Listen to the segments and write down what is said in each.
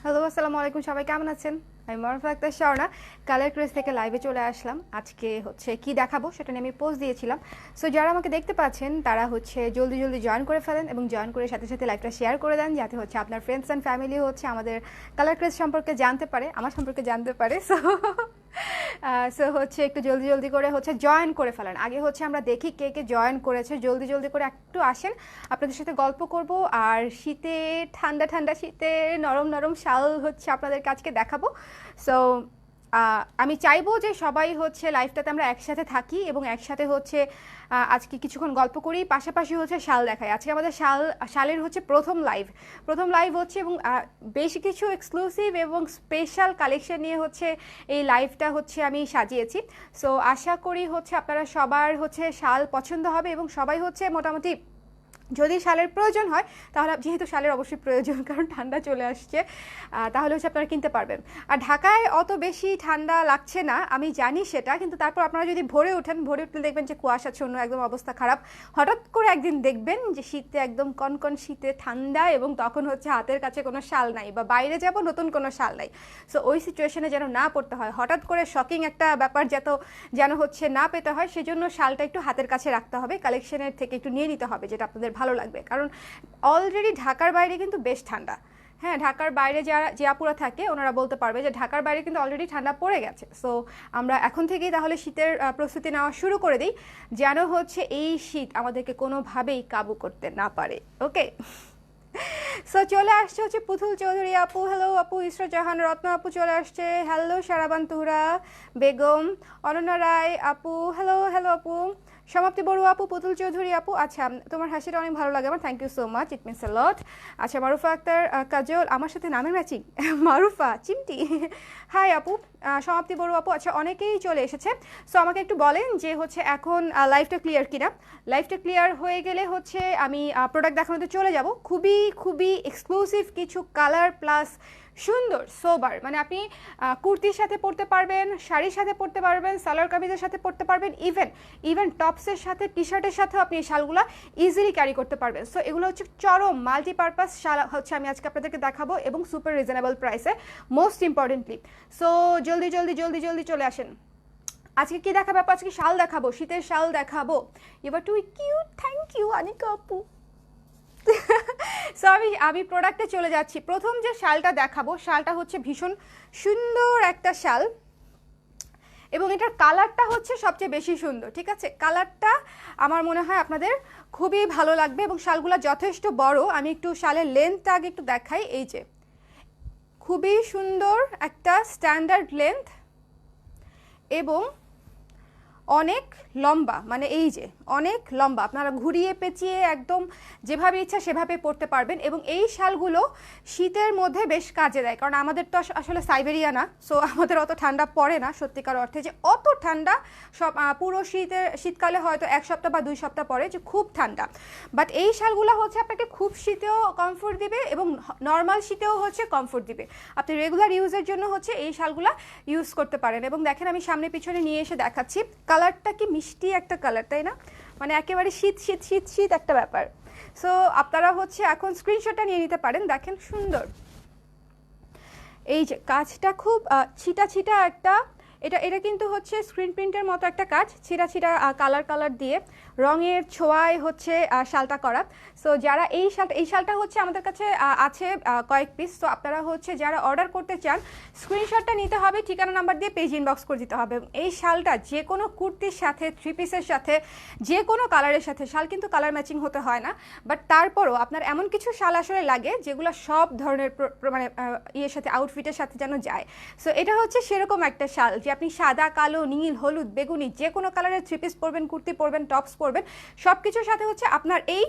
Hello, আসসালামু আলাইকুম। সবাই কেমন আছেন? আমি মারুফা আক্তার স্বর্ণা কালার ক্রেজ থেকে লাইভে চলে আসলাম। আজকে হচ্ছে কি দেখাবো সেটা নিয়ে আমি পোস্ট দিয়েছিলাম। সো যারা আমাকে দেখতে পাচ্ছেন তারা হচ্ছে জলদি জলদি জয়েন করে ফেলেন এবং জয়েন করে সাথে সাথে লাইভটা শেয়ার করে দেন, যাতে হচ্ছে আপনার ফ্রেন্ডস অ্যান্ড ফ্যামিলি হচ্ছে আমাদের কালার ক্রেজ সম্পর্কে জানতে পারে, আমার সম্পর্কে জানতে পারে। সো হচ্ছে একটু জলদি জলদি করে হচ্ছে জয়েন করে ফেলেন। আগে হচ্ছে আমরা দেখি কে কে জয়েন করেছে, জলদি জলদি করে একটু আসেন, আপনাদের সাথে গল্প করব। আর শীতে ঠান্ডা ঠান্ডা শীতে নরম নরম শাল হচ্ছে আপনাদের কাছকে দেখাবো। সো আমি চাইবো যে সবাই হচ্ছে লাইফটাতে আমরা একসাথে থাকি এবং একসাথে হচ্ছে আজকে কিছুক্ষণ গল্প করি, পাশাপাশি হচ্ছে শাল দেখাই। আজকে আমাদের শালের হচ্ছে প্রথম লাইভ হচ্ছে এবং বেশ কিছু এক্সক্লুসিভ এবং স্পেশাল কালেকশন নিয়ে হচ্ছে এই লাইভটা হচ্ছে আমি সাজিয়েছি। সো আশা করি হচ্ছে আপনারা সবার হচ্ছে শাল পছন্দ হবে এবং সবাই হচ্ছে মোটামুটি যদি শালের প্রয়োজন হয়, তাহলে যেহেতু শালের অবশ্যই প্রয়োজন কারণ ঠান্ডা চলে আসছে, তাহলে হচ্ছে আপনারা কিনতে পারবেন। আর ঢাকায় অত বেশি ঠান্ডা লাগছে না, আমি জানি সেটা, কিন্তু তারপর আপনারা যদি ভোরে উঠলে দেখবেন যে কুয়াশাচ্ছন্ন একদম অবস্থা খারাপ। হঠাৎ করে একদিন দেখবেন যে শীতে একদম কনকন শীতে ঠান্ডা এবং তখন হচ্ছে হাতের কাছে কোনো শাল নাই বা বাইরে যাব নতুন কোনো শাল নাই। সো ওই সিচুয়েশনে যেন না পড়তে হয়, হঠাৎ করে শকিং একটা ব্যাপার যেন হচ্ছে না পেতে হয়, সেজন্য শালটা একটু হাতের কাছে রাখতে হবে, কালেকশনের থেকে একটু নিয়ে নিতে হবে যেটা আপনাদের ভালো লাগবে। কারণ অলরেডি ঢাকার বাইরে কিন্তু বেশ ঠান্ডা। হ্যাঁ, ঢাকার বাইরে যে আপুরা থাকে ওনারা বলতে পারবে যে ঢাকার বাইরে কিন্তু অলরেডি ঠান্ডা পড়ে গেছে। সো আমরা এখন থেকেই তাহলে শীতের প্রস্তুতি নেওয়া শুরু করে দিই, যেন হচ্ছে এই শীত আমাদেরকে কোনোভাবেই কাবু করতে না পারে। ওকে, সো চলে আসছে হচ্ছে পুতুল চৌধুরী আপু, হ্যালো আপু। ইসরা জাহান রত্ন আপু চলে আসছে, হ্যালো। সারাবান তুহরা বেগম, অনন্যা রায় আপু, হ্যালো হ্যালো আপু। সমাপ্তি বড়ুয়া আপু, পুতুল চৌধুরী আপু, আচ্ছা তোমার হাসিটা অনেক ভালো লাগে আমার, thank you so much, it means a lot. আচ্ছা, মারুফা আক্তার কাজল, আমার সাথে নামের ম্যাচিং মারুফা চিমটি, হাই আপু। সমাপ্তি বড়ুয়া আপু, আচ্ছা অনেকেই চলে এসেছে। সো আমাকে একটু বলেন যে হচ্ছে এখন লাইভটা ক্লিয়ার কিনা। লাইভটা ক্লিয়ার হয়ে গেলে হচ্ছে আমি প্রোডাক্ট দেখানোতে চলে যাব। খুবই খুবই এক্সক্লুসিভ কিছু কালার প্লাস সুন্দর সোবার, মানে আপনি কুর্তির সাথে পরতে পারবেন, শাড়ির সাথে পরতে পারবেন, সালোয়ার কামিজের সাথে পরতে পারবেন, ইভেন টপসের সাথে টি শার্টের সাথেও আপনি এই শালগুলো ইজিলি ক্যারি করতে পারবেন। সো এগুলো হচ্ছে চরম মাল্টিপারপাস শাল হচ্ছে আমি আজকে আপনাদেরকে দেখাবো এবং সুপার রিজনেবল প্রাইসে, মোস্ট ইম্পর্টেন্টলি। সো জলদি জলদি জলদি জলদি চলে আসেন। আজকে কি দেখাবো আপু? আজকে শাল দেখাবো, শীতের শাল দেখাবো। এবার too cute, thank you Anika আপু। সো আমি প্রোডাক্টে চলে যাচ্ছি। প্রথম যে শালটা দেখাবো, শালটা হচ্ছে ভীষণ সুন্দর একটা শাল এবং এটার কালারটা হচ্ছে সবচেয়ে বেশি সুন্দর। ঠিক আছে, কালারটা আমার মনে হয় আপনাদের খুবই ভালো লাগবে এবং শালগুলো যথেষ্ট বড়। আমি একটু শালের লেন্থটা আগে একটু দেখাই। এই যে খুবই সুন্দর একটা স্ট্যান্ডার্ড লেন্থ এবং অনেক লম্বা, মানে এই যে অনেক লম্বা, আপনারা ঘুরিয়ে পেঁচিয়ে একদম যেভাবে ইচ্ছা সেভাবে পরতে পারবেন। এবং এই শালগুলো শীতের মধ্যে বেশ কাজে দেয়, কারণ আমাদের তো আসলে সাইবেরিয়া না, সো আমাদের অত ঠান্ডা পড়ে না সত্যিকার অর্থে, যে অত ঠান্ডা সব পুরো শীতকালে হয়তো 1 সপ্তাহ বা 2 সপ্তাহ পরে যে খুব ঠান্ডা। বাট এই শালগুলো হচ্ছে আপনাকে খুব শীতেও কমফোর্ট দিবে এবং নর্মাল শীতেও হচ্ছে কমফোর্ট দিবে। আপনি রেগুলার ইউজের জন্য হচ্ছে এই শালগুলো ইউজ করতে পারেন। এবং দেখেন আমি সামনে পিছনে নিয়ে এসে দেখাচ্ছি, কালারটা কি মিষ্টি একটা কালার, তাই না? মানে একেবারে শীত শীত শীত শীত একটা ব্যাপার। সো আপনারা হচ্ছে এখন স্ক্রিনশটটা নিয়ে নিতে পারেন, দেখেন সুন্দর। এই যে কাজটা খুব ছিটা ছিটা একটা, এটা কিন্তু হচ্ছে স্ক্রিন প্রিন্টের মতো একটা কাজ, ছিটা ছিটা কালার দিয়ে রঙের ছোঁয়ায় হচ্ছে শালটা করা। সো যারা এই শালটা হচ্ছে আমাদের কাছে আছে কয়েক পিস। তো আপনারা হচ্ছে যারা অর্ডার করতে চান স্ক্রিনশটটা নিতে হবে, ঠিকানা নাম্বার দিয়ে পেজ ইনবক্স করে দিতে হবে। এই শালটা যে কোনো কুর্তির সাথে, 3 পিসের সাথে, যে কোনো কালারের সাথে, শাল কিন্তু কালার ম্যাচিং হতে হয় না, বাট তারপরও আপনার এমন কিছু শাল আসলে লাগে যেগুলো সব ধরনের মানে ইয়ের সাথে, আউটফিটের সাথে যেন যায়। সো এটা হচ্ছে সেরকম একটা শাল যে আপনি সাদা, কালো, নীল, হলুদ, বেগুনি যে কোনো কালারের 3 পিস পরবেন, কুর্তি পরবেন, টপস পরবেন, সব কিছুর সাথে হচ্ছে আপনার এই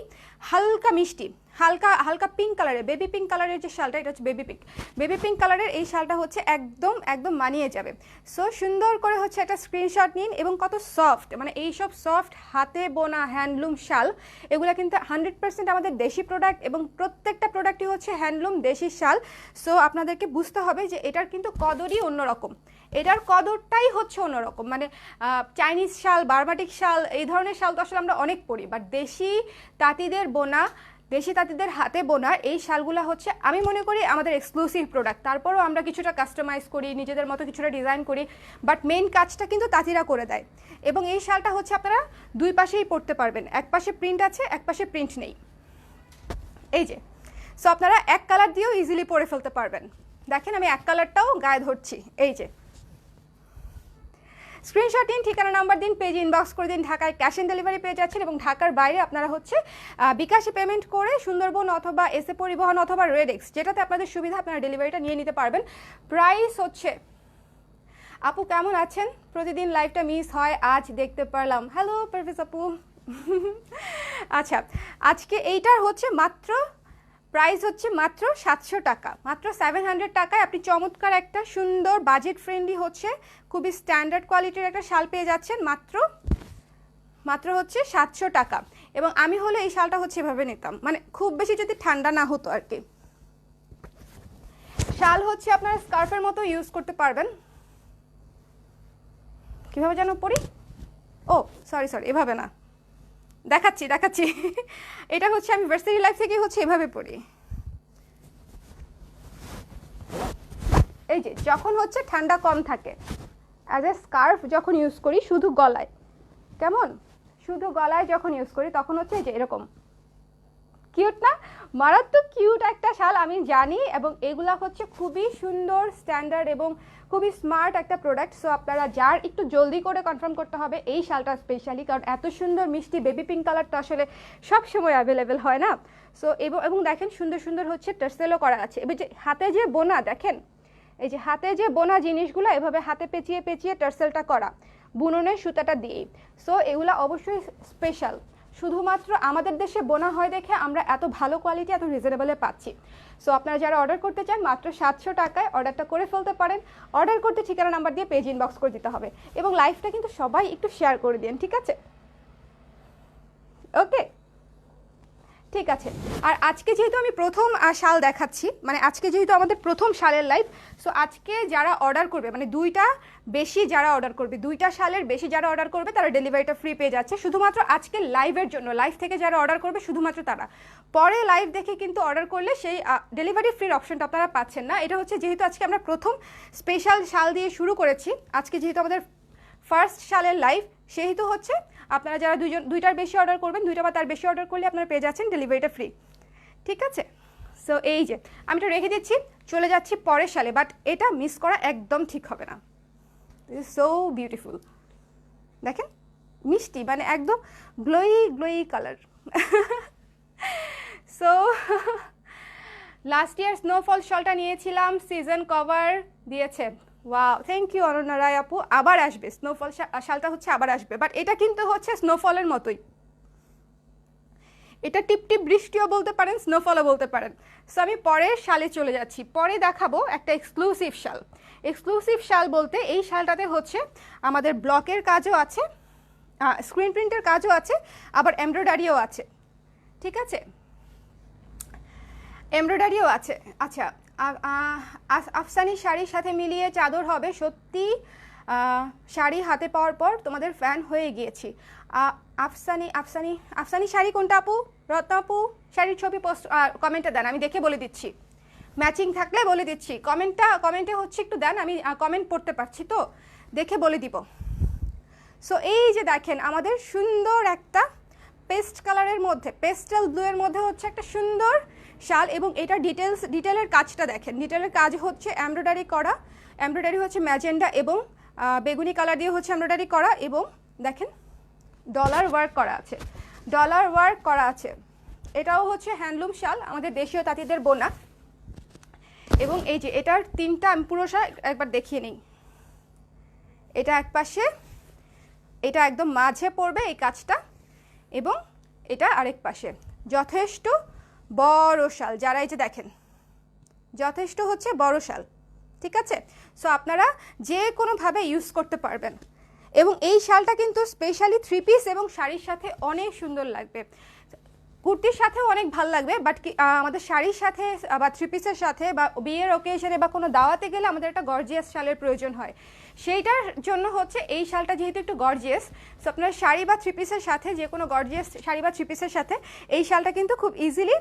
হালকা মিষ্টি হালকা পিঙ্ক কালারের, বেবি পিঙ্ক কালারের যে শালটা, এটা হচ্ছে বেবি পিঙ্ক কালারের এই শালটা হচ্ছে একদম একদম মানিয়ে যাবে। সো সুন্দর করে হচ্ছে একটা স্ক্রিনশট নিন। এবং কত সফট, মানে এইসব সফট হাতে বোনা হ্যান্ডলুম শাল, এগুলো কিন্তু 100% আমাদের দেশি প্রোডাক্ট এবং প্রত্যেকটা প্রোডাক্টই হচ্ছে হ্যান্ডলুম দেশি শাল। সো আপনাদেরকে বুঝতে হবে যে এটার কিন্তু কদরই অন্যরকম, এটার কদরটাই হচ্ছে অন্যরকম। মানে চাইনিজ শাল, বার্বাটিক শাল, এই ধরনের শাল তো আসলে আমরা অনেক পরি, বাট দেশি তাঁতিদের বোনা দেশি তাঁতিদের হাতে বোনা এই শালগুলো হচ্ছে আমি মনে করি আমাদের এক্সক্লুসিভ প্রোডাক্ট। তারপরও আমরা কিছুটা কাস্টমাইজ করি, নিজেদের মতো কিছুটা ডিজাইন করি, বাট মেইন কাজটা কিন্তু তাঁতিরা করে দেয়। এবং এই শালটা হচ্ছে আপনারা দুই পাশেই পরতে পারবেন, এক পাশে প্রিন্ট আছে, এক পাশে প্রিন্ট নেই। এই যে, সো আপনারা এক কালার দিয়েও ইজিলি পরে ফেলতে পারবেন। দেখেন আমি এক কালারটাও গায়ে ধরছি। এই যে, স্ক্রিনশট নিন, ঠিকানা নাম্বার দিন, পেজ ইনবক্স করে দিন। ঢাকায় ক্যাশ অন ডেলিভারি পেয়ে যাচ্ছেন এবং ঢাকার বাইরে আপনারা হচ্ছে বিকাশে পেমেন্ট করে সুন্দরবন অথবা এসএ পরিবহন অথবা রেডেক্স, যেটাতে আপনাদের সুবিধা, আপনারা ডেলিভারিটা নিয়ে নিতে পারবেন। প্রাইস হচ্ছে, আপু কেমন আছেন? প্রতিদিন লাইভটা মিস হয়, আজ দেখতে পারলাম। হ্যালো পারভেজ আপু। আচ্ছা, আজকে এইটার হচ্ছে মাত্র প্রাইস হচ্ছে মাত্র 700 টাকা, মাত্র 700 টাকায় আপনি চমৎকার একটা সুন্দর বাজেট ফ্রেন্ডলি হচ্ছে খুবই স্ট্যান্ডার্ড কোয়ালিটির একটা শাল পেয়ে যাচ্ছেন মাত্র হচ্ছে 700 টাকা। এবং আমি হলে এই শালটা হচ্ছে এভাবে নিতাম, মানে খুব বেশি যদি ঠান্ডা না হতো আর কি। শাল হচ্ছে আপনারা স্কার্ফের মতো ইউজ করতে পারবেন। কিভাবে যেন পরি, ও সরি এভাবে না, দেখাচ্ছি এটা হচ্ছে আমি ভার্সিটি লাইফ থেকে হচ্ছে এভাবে পড়ি। এই যে, যখন হচ্ছে ঠান্ডা কম থাকে, অ্যাজ এ স্কার্ফ যখন ইউজ করি শুধু গলায়, কেমন শুধু গলায় যখন ইউজ করি তখন হচ্ছে এই যে এরকম কিউট না, মারাত্মক কিউট একটা শাল আমি জানি। এবং এগুলা হচ্ছে খুবই সুন্দর স্ট্যান্ডার্ড এবং খুবই স্মার্ট একটা প্রোডাক্ট। সো আপনারা যার একটু জলদি করে কনফার্ম করতে হবে এই শালটা স্পেশালি, কারণ এত সুন্দর মিষ্টি বেবি পিঙ্ক কালার তো আসলে সব সময় অ্যাভেলেবেল হয় না। সো এবং দেখেন সুন্দর হচ্ছে টার্সেলও করা আছে। এবার যে হাতে যে বোনা, দেখেন এই যে হাতে যে বোনা জিনিসগুলো এভাবে হাতে পেঁচিয়ে টার্সেলটা করা বুননের সুতাটা দিয়েই। সো এগুলো অবশ্যই স্পেশাল, শুধুমাত্র আমাদের দেশে বোনা হয় দেখে আমরা এত ভালো কোয়ালিটি এত রিজনেবলে পাচ্ছি। সো আপনারা যারা অর্ডার করতে চান মাত্র 700 টাকায় অর্ডারটা করে ফেলতে পারেন। অর্ডার করতে ঠিকানা নাম্বার দিয়ে পেজ ইনবক্স করে দিতে হবে এবং লাইভটা কিন্তু সবাই একটু শেয়ার করে দিন, ঠিক আছে? ওকে, ঠিক আছে। আর আজকে যেহেতু আমি প্রথম শাল দেখাচ্ছি, মানে আজকে যেহেতু আমাদের প্রথম শালের লাইভ, সো আজকে যারা অর্ডার করবে, মানে দুইটা শালের বেশি যারা অর্ডার করবে তারা ডেলিভারিটা ফ্রি পেয়ে যাচ্ছে শুধুমাত্র আজকে লাইভের জন্য। লাইভ থেকে যারা অর্ডার করবে শুধুমাত্র তারা, পরে লাইভ দেখে কিন্তু অর্ডার করলে সেই ডেলিভারি ফ্রির অপশনটা আপনারা পাচ্ছেন না। এটা হচ্ছে যেহেতু আজকে আমরা প্রথম স্পেশাল শাল দিয়ে শুরু করেছি, আজকে যেহেতু আমাদের ফার্স্ট শালের লাইভ, সেহেতু হচ্ছে আপনারা যারা দুইটার বেশি অর্ডার করবেন, দুইটা বা তার বেশি অর্ডার করলে আপনারা পেয়ে যাচ্ছেন ডেলিভারিটা ফ্রি, ঠিক আছে? সো এই যে আমি এটা রেখে দিচ্ছি, চলে যাচ্ছি পরের শালে, বাট এটা মিস করা একদম ঠিক হবে না। দিস ইজ সো বিউটিফুল, দেখেন মিষ্টি, মানে একদম glowy colour. So last year snowfall শালটা নিয়েছিলাম, সিজন কভার দিয়েছে। Wow, thank you Ananya Roy আপু। আবার আসবে স্নোফল শালটা হচ্ছে আবার আসবে, বাট এটা কিন্তু হচ্ছে স্নোফলের মতোই, এটা টিপ বৃষ্টিও বলতে পারেন, স্নোফলও বলতে পারেন। সো আমি পরের শালে চলে যাচ্ছি, পরে দেখাবো একটা এক্সক্লুসিভ শাল বলতে এই শালটাতে হচ্ছে আমাদের ব্লকের কাজও আছে, স্ক্রিন প্রিন্টের কাজও আছে, আবার এমব্রয়ডারিও আছে, ঠিক আছে? এমব্রয়ডারিও আছে। আচ্ছা, আফসানি শাড়ির সাথে মিলিয়ে চাদর হবে সত্যি, শাড়ি হাতে পাওয়ার পর তোমাদের ফ্যান হয়ে গিয়েছি। আফসানি শাড়ি কোনটা আপু? রত্না আপু শাড়ির ছবি পোস্ট কমেন্টে দেন, আমি দেখে বলে দিচ্ছি, ম্যাচিং থাকলে বলে দিচ্ছি। কমেন্টে হচ্ছে একটু দেন, আমি কমেন্ট পড়তে পারছি তো, দেখে বলে দিব। সো এই যে দেখেন আমাদের সুন্দর একটা পেস্ট কালারের মধ্যে, পেস্টেল ব্লু এর মধ্যে হচ্ছে একটা সুন্দর শাল, এবং এটা ডিটেলের কাজটা দেখেন, ডিটেলের কাজ হচ্ছে এমব্রয়ডারি করা, এমব্রয়ডারি হচ্ছে ম্যাজেন্ডা এবং বেগুনি কালার দিয়ে হচ্ছে এমব্রয়ডারি করা, এবং দেখেন ডলার ওয়ার্ক করা আছে। এটাও হচ্ছে হ্যান্ডলুম শাল, আমাদের দেশীয় তাঁতিদের বোনা। এবং এই যে এটার তিনটা আমি পুরো শাল একবার দেখিয়ে নিই। এটা এক পাশে, এটা একদম মাঝে পড়বে এই কাজটা, এবং এটা আরেক পাশে। যথেষ্ট বড় শাল, যারা এই যে দেখেন যথেষ্ট হচ্ছে বড় শাল, ঠিক আছে? সো আপনারা যে কোনোভাবে ইউজ করতে পারবেন, এবং এই শালটা কিন্তু স্পেশালি 3 পিস এবং শাড়ির সাথে অনেক সুন্দর লাগবে, কুর্তির সাথেও অনেক ভালো লাগবে, বাট আমাদের শাড়ির সাথে বা 3 পিসের সাথে বা বিয়ের ওকেশনে বা কোনো দাওয়াতে গেলে আমাদের একটা গর্জিয়াস শালের প্রয়োজন হয়। সেইটার জন্য হচ্ছে এই শালটা যেহেতু একটু গর্জিয়াস, সো আপনার শাড়ি বা থ্রি পিসের সাথে, যে কোনো গর্জিয়াস শাড়ি বা থ্রি পিসের সাথে এই শালটা কিন্তু খুব ইজিলি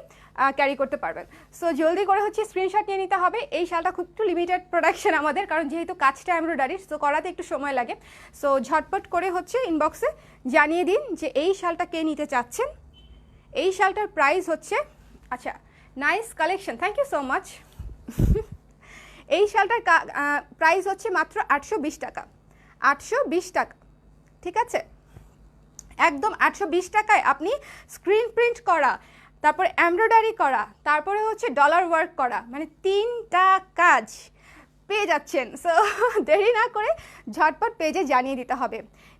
ক্যারি করতে পারবেন। সো জলদি করে হচ্ছে স্ক্রিনশট নিয়ে নিতে হবে। এই শালটা খুব একটু লিমিটেড প্রোডাকশন আমাদের, কারণ যেহেতু কাজটা এমব্রয়ডারির, সো করাতে একটু সময় লাগে। সো ঝটপট করে হচ্ছে ইনবক্সে জানিয়ে দিন যে এই শালটা কে নিতে চাচ্ছেন। এই শালটার প্রাইস হচ্ছে, আচ্ছা nice collection, thank you so much. এই শালটার প্রাইস হচ্ছে মাত্র 820 টাকা, 820 টাকা, ঠিক আছে? একদম 820 টাকায় আপনি স্ক্রিন প্রিন্ট করা, তারপরে এমব্রয়ডারি করা, তারপরে হচ্ছে ডলার ওয়ার্ক করা, মানে 3টা কাজ পেয়ে যাচ্ছেন। সো দেরি না করে ঝটপট পেজে জানিয়ে দিতে হবে।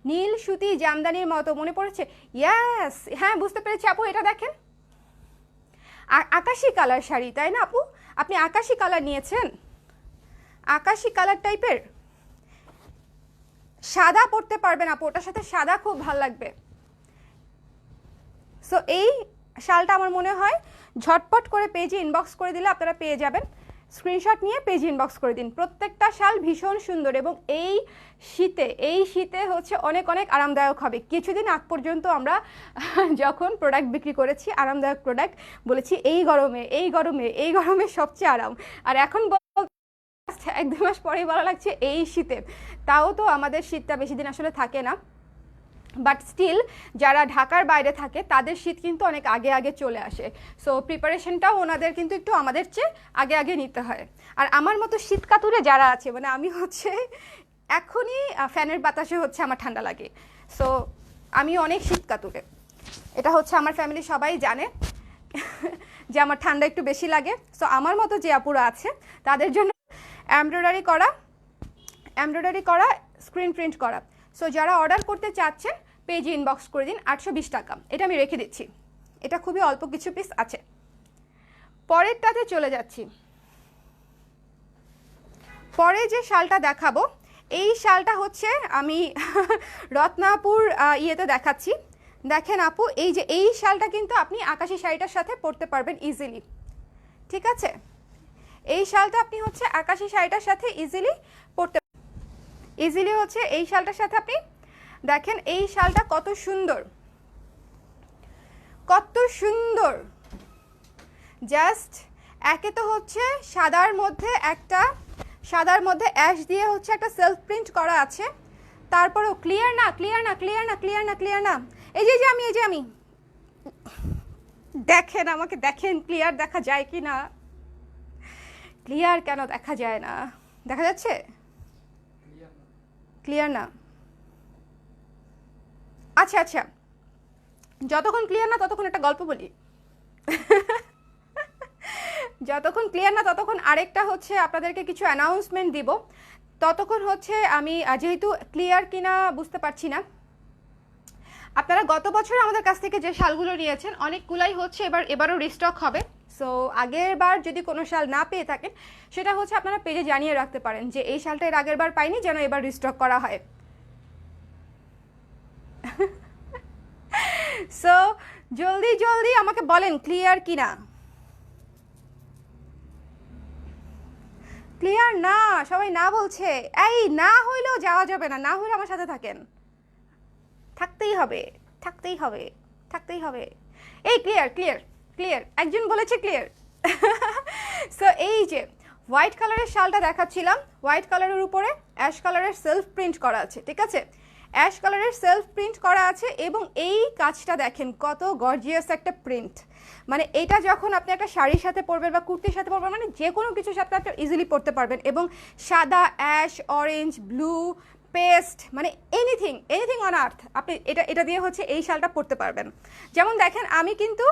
নীল সুতি জামদানির মতো, মনে পড়েছে? ইয়াস, হ্যাঁ বুঝতে পেরেছি আপু। এটা দেখেন, আকাশি কালার শাড়ি, তাই না আপু? আপনি আকাশি কালার নিয়েছেন, আকাশি কালার টাইপের সাদা পরতে পারবেন আপু, ওটার সাথে সাদা খুব ভালো লাগবে। সো এই শালটা আমার মনে হয় ঝটপট করে পেজে ইনবক্স করে দিলে আপনারা পেয়ে যাবেন। স্ক্রিনশট নিয়ে পেজে ইনবক্স করে দিন। প্রত্যেকটা শাল ভীষণ সুন্দর এবং এই শীতে হচ্ছে অনেক অনেক আরামদায়ক হবে। কিছুদিন আগ পর্যন্ত আমরা যখন প্রোডাক্ট বিক্রি করেছি, আরামদায়ক প্রোডাক্ট বলেছি এই গরমে, এই গরমে, এই গরমে সবচেয়ে আরাম, আর এখন 1-2 মাস পরেই ভালো লাগছে এই শীতে। তাও তো আমাদের শীতটা বেশি দিন আসলে থাকে না, বাট স্টিল যারা ঢাকার বাইরে থাকে তাদের শীত কিন্তু অনেক আগে আগে চলে আসে। সো প্রিপারেশনটাও ওনাদের কিন্তু একটু আমাদের চেয়ে আগে আগে নিতে হয়। আর আমার মতো শীত কাতুরে যারা আছে, মানে আমি হচ্ছে এখনই ফ্যানের বাতাসে হচ্ছে আমার ঠান্ডা লাগে। সো আমি অনেক শীত কাতুরে, এটা হচ্ছে আমার ফ্যামিলি সবাই জানে যে আমার ঠান্ডা একটু বেশি লাগে। সো আমার মতো যে আপুরা আছে তাদের জন্য এমব্রয়ডারি করা, স্ক্রিন প্রিন্ট করা। সো যারা অর্ডার করতে চাচ্ছেন পেজে ইনবক্স করে দিন। 820 টাকা, এটা আমি রেখে দিচ্ছি, এটা খুবই অল্প কিছু পিস আছে। পরেরটাতে চলে যাচ্ছি। পরে যে শালটা দেখাবো, এই শালটা হচ্ছে আমি রত্নাপুর ইয়েতে দেখাচ্ছি। দেখেন আপু, এই যে এই শালটা কিন্তু আপনি আকাশি শাড়িটার সাথে পরতে পারবেন ইজিলি, ঠিক আছে? এই শালটা আপনি হচ্ছে আকাশি শাড়িটার সাথে ইজিলি হচ্ছে এই শালটার সাথে আপনি দেখেন এই শালটা কত সুন্দর, কত সুন্দর। জাস্ট একে তো হচ্ছে সাদার মধ্যে অ্যাশ দিয়ে হচ্ছে একটা সেলফ প্রিন্ট করা আছে, তারপরেও ক্লিয়ার না, এই যে আমি দেখেন, আমাকে দেখেন ক্লিয়ার দেখা যায় কি না? ক্লিয়ার কেন দেখা যায় না? দেখা যাচ্ছে? ক্লিয়ার না? আচ্ছা, যতক্ষণ ক্লিয়ার না ততক্ষণ একটা গল্প বলি। যতক্ষণ ক্লিয়ার না ততক্ষণ আরেকটা হচ্ছে আপনাদেরকে কিছু অ্যানাউন্সমেন্ট দিব। ততক্ষণ হচ্ছে আমি যেহেতু ক্লিয়ার কিনা বুঝতে পারছি না, আপনারা গত বছর আমাদের কাছ থেকে যে শালগুলো নিয়েছেন অনেকগুলাই হচ্ছে এবারও রিস্টক হবে। সো আগের বার যদি কোনো শাল না পেয়ে থাকেন সেটা হচ্ছে আপনারা পেজে জানিয়ে রাখতে পারেন যে এই শালটা এর আগের বার পাইনি, যেন এবার রিস্টক করা হয়। সো জলদি আমাকে বলেন ক্লিয়ার কিনা। ক্লিয়ার না, সবাই না বলছে। এই না হইলেও যাওয়া যাবে না, না হইলে আমার সাথে থাকেন, থাকতেই হবে। এই ক্লিয়ার, একজন বলেছে ক্লিয়ার। সো এই যে হোয়াইট কালারের শালটা দেখাচ্ছিলাম, হোয়াইট কালারের উপরে অ্যাশ কালারের সেলফ প্রিন্ট করা আছে, ঠিক আছে? অ্যাশ কালারের সেলফ প্রিন্ট করা আছে এবং এই কাজটা দেখেন কত গর্জিয়াস একটা প্রিন্ট। মানে এটা যখন আপনি একটা শাড়ির সাথে পরবেন বা কুর্তির সাথে পরবেন, মানে যে কোনো কিছুর সাথে আপনি ইজিলি পরতে পারবেন। এবং সাদা, অ্যাশ, অরেঞ্জ, ব্লু, পেস্ট, মানে এনিথিং অন আর্থ আপনি এটা দিয়ে হচ্ছে এই শালটা পরতে পারবেন। যেমন দেখেন আমি কিন্তু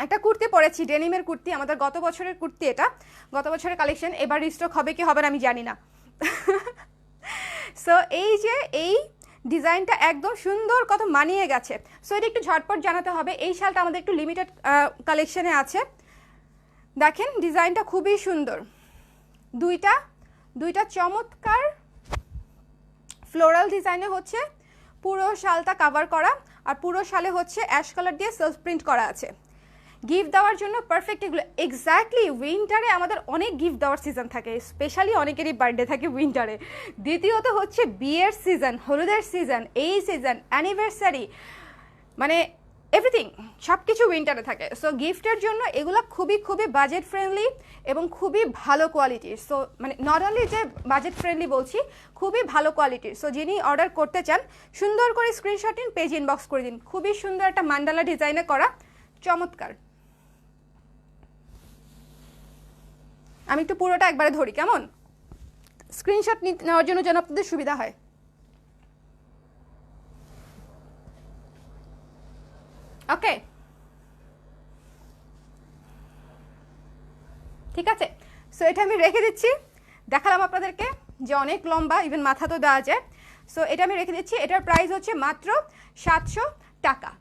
একটা কুর্তি পরেছি, ডেনিমের কুর্তি, আমাদের গত বছরের কুর্তি, এটা গত বছরের কালেকশন, এবার রিস্টক হবে কি হবে না আমি জানি না। সো এই যে এই ডিজাইনটা একদম সুন্দর, কত মানিয়ে গেছে। সো এটা একটু ঝটপট জানাতে হবে। এই শালটা আমাদের একটু লিমিটেড কালেকশনে আছে। দেখেন ডিজাইনটা খুবই সুন্দর, দুইটা চমৎকার ফ্লোরাল ডিজাইনে হচ্ছে পুরো শালটা কাভার করা, আর পুরো শালে হচ্ছে অ্যাশ কালার দিয়ে সেলফ প্রিন্ট করা আছে। গিফট দেওয়ার জন্য পারফেক্ট এগুলো। এক্স্যাক্টলি, উইন্টারে আমাদের অনেক গিফট দেওয়ার সিজন থাকে, স্পেশালি অনেকেরই বার্থডে থাকে উইন্টারে। দ্বিতীয়ত হচ্ছে বিয়ের সিজন, হলুদের সিজন, এই সিজন, অ্যানিভার্সারি, মানে এভরিথিং, সব কিছু উইন্টারে থাকে। সো গিফটের জন্য এগুলো খুবই খুবই বাজেট ফ্রেন্ডলি এবং খুবই ভালো কোয়ালিটির। সো মানে নট অনলি যে বাজেট ফ্রেন্ডলি বলছি, খুবই ভালো কোয়ালিটির। সো যিনি অর্ডার করতে চান সুন্দর করে স্ক্রিনশট নিন, পেজ ইনবক্স করে দিন। খুবই সুন্দর একটা মান্ডালা ডিজাইনে করা, চমৎকার। আমি একটু পুরোটা একবারে ধরি, কেমন? স্ক্রিনশট নেওয়ার জন্য যেন আপনাদের সুবিধা হয়। ওকে, ঠিক আছে। সো এটা আমি রেখে দিচ্ছি, দেখালাম আপনাদেরকে যে অনেক লম্বা, ইভেন মাথা তো দেওয়া যায়। সো এটা আমি রেখে দিচ্ছি। এটার প্রাইস হচ্ছে মাত্র 700 টাকা,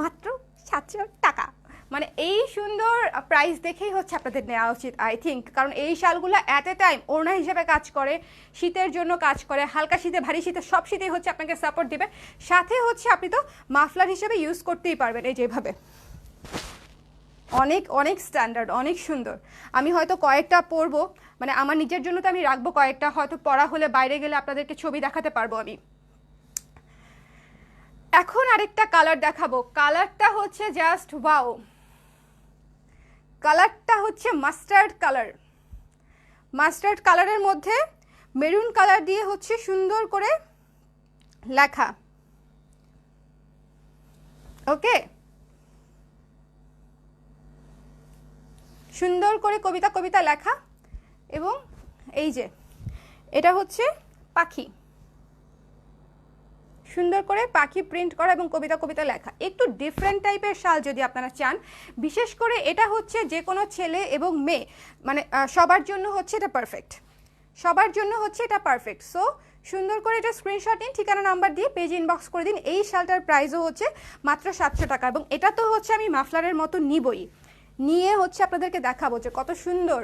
মাত্র 700 টাকা। মানে এই সুন্দর প্রাইস দেখেই হচ্ছে আপনাদের নেওয়া উচিত আই থিঙ্ক, কারণ এই শালগুলো অ্যাট এ টাইম ওড়না হিসেবে কাজ করে, শীতের জন্য কাজ করে, হালকা শীতে, ভারী শীতে, সব শীতেই হচ্ছে আপনাকে সাপোর্ট দিবে। সাথে হচ্ছে আপনি তো মাফলার হিসেবে ইউজ করতেই পারবেন, এই যেভাবে। অনেক অনেক স্ট্যান্ডার্ড, অনেক সুন্দর। আমি হয়তো কয়েকটা পরবো, মানে আমার নিজের জন্য তো আমি রাখবো কয়েকটা, হয়তো পরা হলে বাইরে গেলে আপনাদেরকে ছবি দেখাতে পারবো আমি। এখন আরেকটা কালার দেখাবো, কালারটা হচ্ছে জাস্ট ওয়াও। কালারটা হচ্ছে মাস্টার্ড কালার, মাস্টার্ড কালারের মধ্যে মেরুন কালার দিয়ে হচ্ছে সুন্দর করে লেখা। ওকে, সুন্দর করে কবিতা কবিতা লেখা, এবং এই যে এটা হচ্ছে পাখি, সুন্দর করে পাখি প্রিন্ট করা এবং কবিতা কবিতা লেখা। একটু ডিফারেন্ট টাইপের শাল যদি আপনারা চান, বিশেষ করে এটা হচ্ছে যে কোনো ছেলে এবং মেয়ে, মানে সবার জন্য হচ্ছে এটা পারফেক্ট, সবার জন্য হচ্ছে এটা পারফেক্ট। সো সুন্দর করে এটা স্ক্রিনশট নিন, ঠিকানা নাম্বার দিয়ে পেজ ইনবক্স করে দিন। এই শালটার প্রাইসও হচ্ছে মাত্র 700 টাকা, এবং এটা তো হচ্ছে আমি মাফলারের মতো নিবই, নিয়ে হচ্ছে আপনাদেরকে দেখাবো যে কত সুন্দর।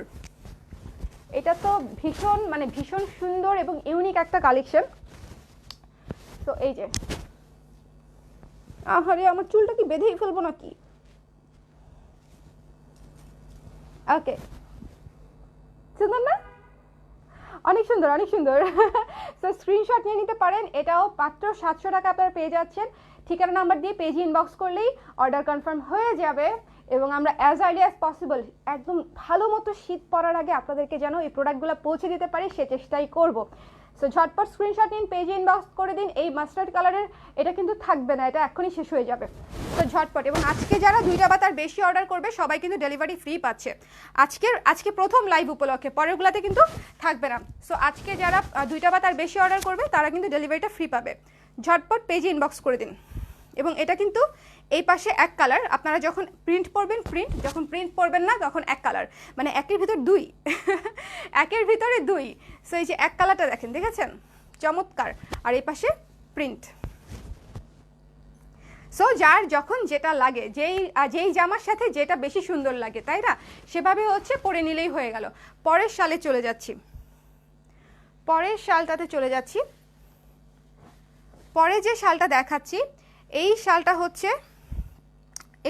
এটা তো ভীষণ মানে ভীষণ সুন্দর এবং ইউনিক একটা কালেকশন। তো এই যে, আরে আমার চুলটা কি বেঁধেই ফেলবো নাকি? ওকে, সুন্দর না? অনেক সুন্দর, অনেক সুন্দর। তো স্ক্রিনশট নিয়ে নিতে পারেন, এটাও মাত্র 700 টাকা আপনারা পেয়ে যাচ্ছেন। ঠিকানা নাম্বার দিয়ে পেজে ইনবক্স করলেই অর্ডার কনফার্ম হয়ে যাবে, এবং আমরা অ্যাজ আর্লি অ্যাজ পসিবল একদম ভালো মতো শীত পড়ার আগে আপনাদেরকে যেন এই প্রোডাক্টগুলো পৌঁছে দিতে পারি সে চেষ্টাই করব। সো ঝটপট স্ক্রিনশট নিন, পেজে ইনবক্স করে দিন। এই মাস্টার্ড কালারের এটা কিন্তু থাকবে না, এটা এখনই শেষ হয়ে যাবে। তো ঝটপট, এবং আজকে যারা 2টা বা তার বেশি অর্ডার করবে সবাই কিন্তু ডেলিভারি ফ্রি পাচ্ছে আজকে প্রথম লাইভ উপলক্ষে, পরেরগুলোতে কিন্তু থাকবে না। সো আজকে যারা 2টা বা তার বেশি অর্ডার করবে তারা কিন্তু ডেলিভারিটা ফ্রি পাবে। ঝটপট পেজে ইনবক্স করে দিন। এবং এটা কিন্তু এই পাশে এক কালার, আপনারা যখন প্রিন্ট পরবেন প্রিন্ট, যখন প্রিন্ট পরবেন না তখন এক কালার, মানে একের ভিতর দুই, একের ভিতরে দুই। সো এই যে এক কালারটা দেখেন, দেখেছেন? চমৎকার। আর এই পাশে প্রিন্ট। সো যার যখন যেটা লাগে, যেই জামার সাথে যেটা বেশি সুন্দর লাগে, তাই না, সেভাবে হচ্ছে পরে নিলেই হয়ে গেল। পরের শালে চলে যাচ্ছি, পরের শালটাতে চলে যাচ্ছি। পরে যে শালটা দেখাচ্ছি, এই শালটা হচ্ছে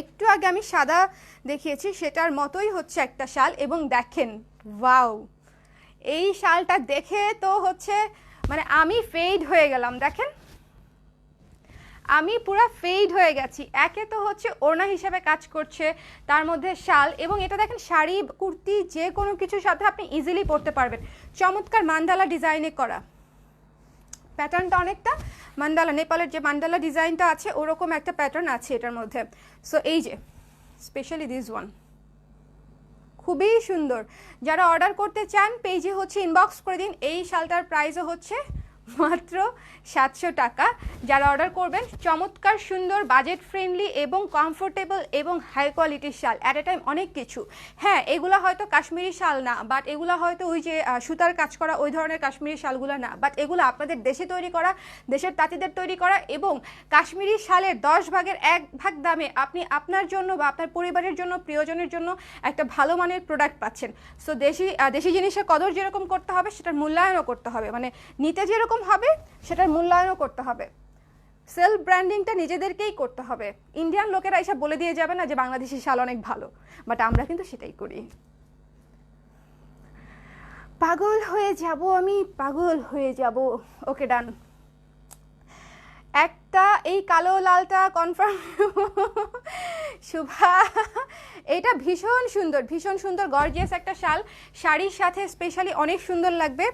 একটু আগে আমি সাদা দেখিয়েছি সেটার মতোই হচ্ছে একটা শাল, এবং দেখেন ওয়াও, এই শালটা দেখে তো হচ্ছে মানে আমি ফেড হয়ে গেলাম। দেখেন আমি পুরো ফেড হয়ে গেছি। একে তো হচ্ছে ওড়না হিসেবে কাজ করছে, তার মধ্যে শাল, এবং এটা দেখেন শাড়ি কুর্তি যে কোনো কিছুর সাথে আপনি ইজিলি পরতে পারবেন। চমৎকার মান্ডালা ডিজাইনে করা, প্যাটার্নটা অনেকটা মান্ডালা, নেপালের যে মান্ডালা ডিজাইনটা আছে ওরকম একটা প্যাটার্ন আছে এটার মধ্যে। সো এই যে স্পেশালি দিস ওয়ান খুবই সুন্দর। যারা অর্ডার করতে চান পেজে হচ্ছে ইনবক্স করে দিন। এই শালটার প্রাইসও হচ্ছে মাত্র 700 টাকা। যারা অর্ডার করবেন, চমৎকার সুন্দর বাজেট ফ্রেন্ডলি এবং কমফোর্টেবল এবং হাই কোয়ালিটির শাল অ্যাট এ টাইম অনেক কিছু। হ্যাঁ, এগুলো হয়তো কাশ্মীরি শাল না, বাট এগুলো হয়তো ওই যে সুতার কাজ করা ওই ধরনের কাশ্মীরি শালগুলো না, বাট এগুলো আপনাদের দেশে তৈরি করা, দেশের তাঁতিদের তৈরি করা, এবং কাশ্মীরি শালের 10 ভাগের 1 ভাগ দামে আপনি আপনার জন্য বা আপনার পরিবারের জন্য, প্রিয়জনের জন্য একটা ভালো মানের প্রোডাক্ট পাচ্ছেন। সো দেশি জিনিসের কদর যেরকম করতে হবে সেটার মূল্যায়নও করতে হবে, মানে নিতে যেরকম হবে সেটার মূল্যায়নও করতে হবে। সেলফ ব্র্যান্ডিংটা নিজেদেরকেই করতে হবে। ইন্ডিয়ান লোকেরা এসব বলে দিয়ে যাবে না যে বাংলাদেশি শাল অনেক ভালো, বাট আমরা কিন্তু সেটাই করি। পাগল হয়ে যাব আমি, পাগল হয়ে যাব। ওকে ডান। একটা এই কালো লালটা কনফার্ম। শুভা, এটা ভীষণ সুন্দর, ভীষণ সুন্দর গর্জিয়াস একটা শাল, শাড়ির সাথে স্পেশালি অনেক সুন্দর লাগবে,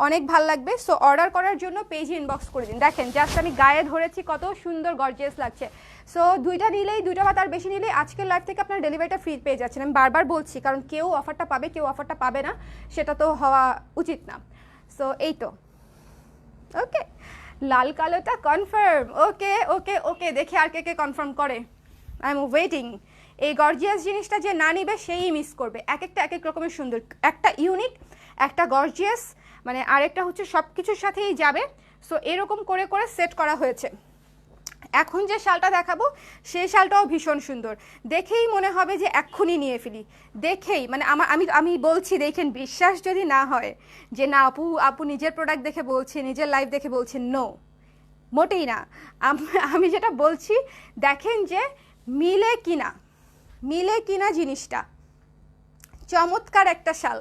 অনেক ভাল লাগবে। সো অর্ডার করার জন্য পেজে ইনবক্স করে দিন। দেখেন জাস্ট আমি গায়ে ধরেছি, কত সুন্দর গর্জিয়াস লাগছে। সো দুইটা নিলেই, দুইটা বা তার বেশি নিলেই আজকের লাইভ থেকে আপনার ডেলিভারিটা ফ্রি পেয়ে যাচ্ছেন। আমি বারবার বলছি, কারণ কেউ অফারটা পাবে, কেউ অফারটা পাবে না, সেটা তো হওয়া উচিত না। সো এই তো, ওকে লাল কালোটা কনফার্ম। ওকে ওকে ওকে, দেখি আর কে কে কনফার্ম করে। I am waiting. এই গর্জিয়াস জিনিসটা যে না নিবে সেই মিস করবে। এক একটা এক এক রকমের সুন্দর, একটা ইউনিক, একটা গর্জিয়াস, মানে আরেকটা হচ্ছে সব কিছুর সাথেই যাবে। সো এরকম করে করে সেট করা হয়েছে। এখন যে শালটা দেখাবো সেই শালটাও ভীষণ সুন্দর, দেখেই মনে হবে যে এক্ষুনি নিয়ে ফেলি। দেখেই মানে আমি বলছি, দেখেন, বিশ্বাস যদি না হয় যে না আপু নিজের প্রোডাক্ট দেখে বলছে, নিজের লাইভ দেখে বলছে, নো, মোটেই না। আমি যেটা বলছি, দেখেন যে মিলে কিনা, মিলে কিনা জিনিসটা। চমৎকার একটা শাল,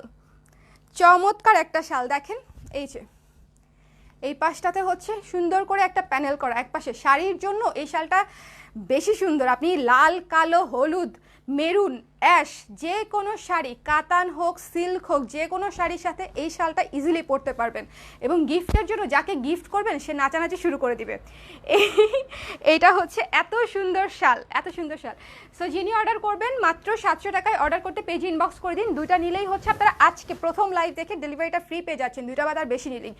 চমৎকার একটা শাল। দেখেন এই যে এই পাশটাতে হচ্ছে সুন্দর করে একটা প্যানেল করা, এক পাশে শাড়ির জন্য এই শালটা বেশি সুন্দর। আপনি লাল, কালো, হলুদ, মেরুন, অ্যাশ, যে কোনো শাড়ি, কাতান হোক, সিল্ক হোক, যে কোনো শাড়ির সাথে এই শালটা ইজিলি পরতে পারবেন। এবং গিফটের জন্য যাকে গিফট করবেন সে নাচানাচি শুরু করে দিবে। এইটা হচ্ছে এত সুন্দর শাল, এত সুন্দর শাল। সো যিনি অর্ডার করবেন মাত্র 700 টাকায় অর্ডার করতে পেজে ইনবক্স করে দিন। দুইটা নিলেই হচ্ছে আপনারা আজকে প্রথম লাইভ দেখে ডেলিভারিটা ফ্রি পেয়ে যাচ্ছেন, দুইটা বা তার বেশি নিলেই।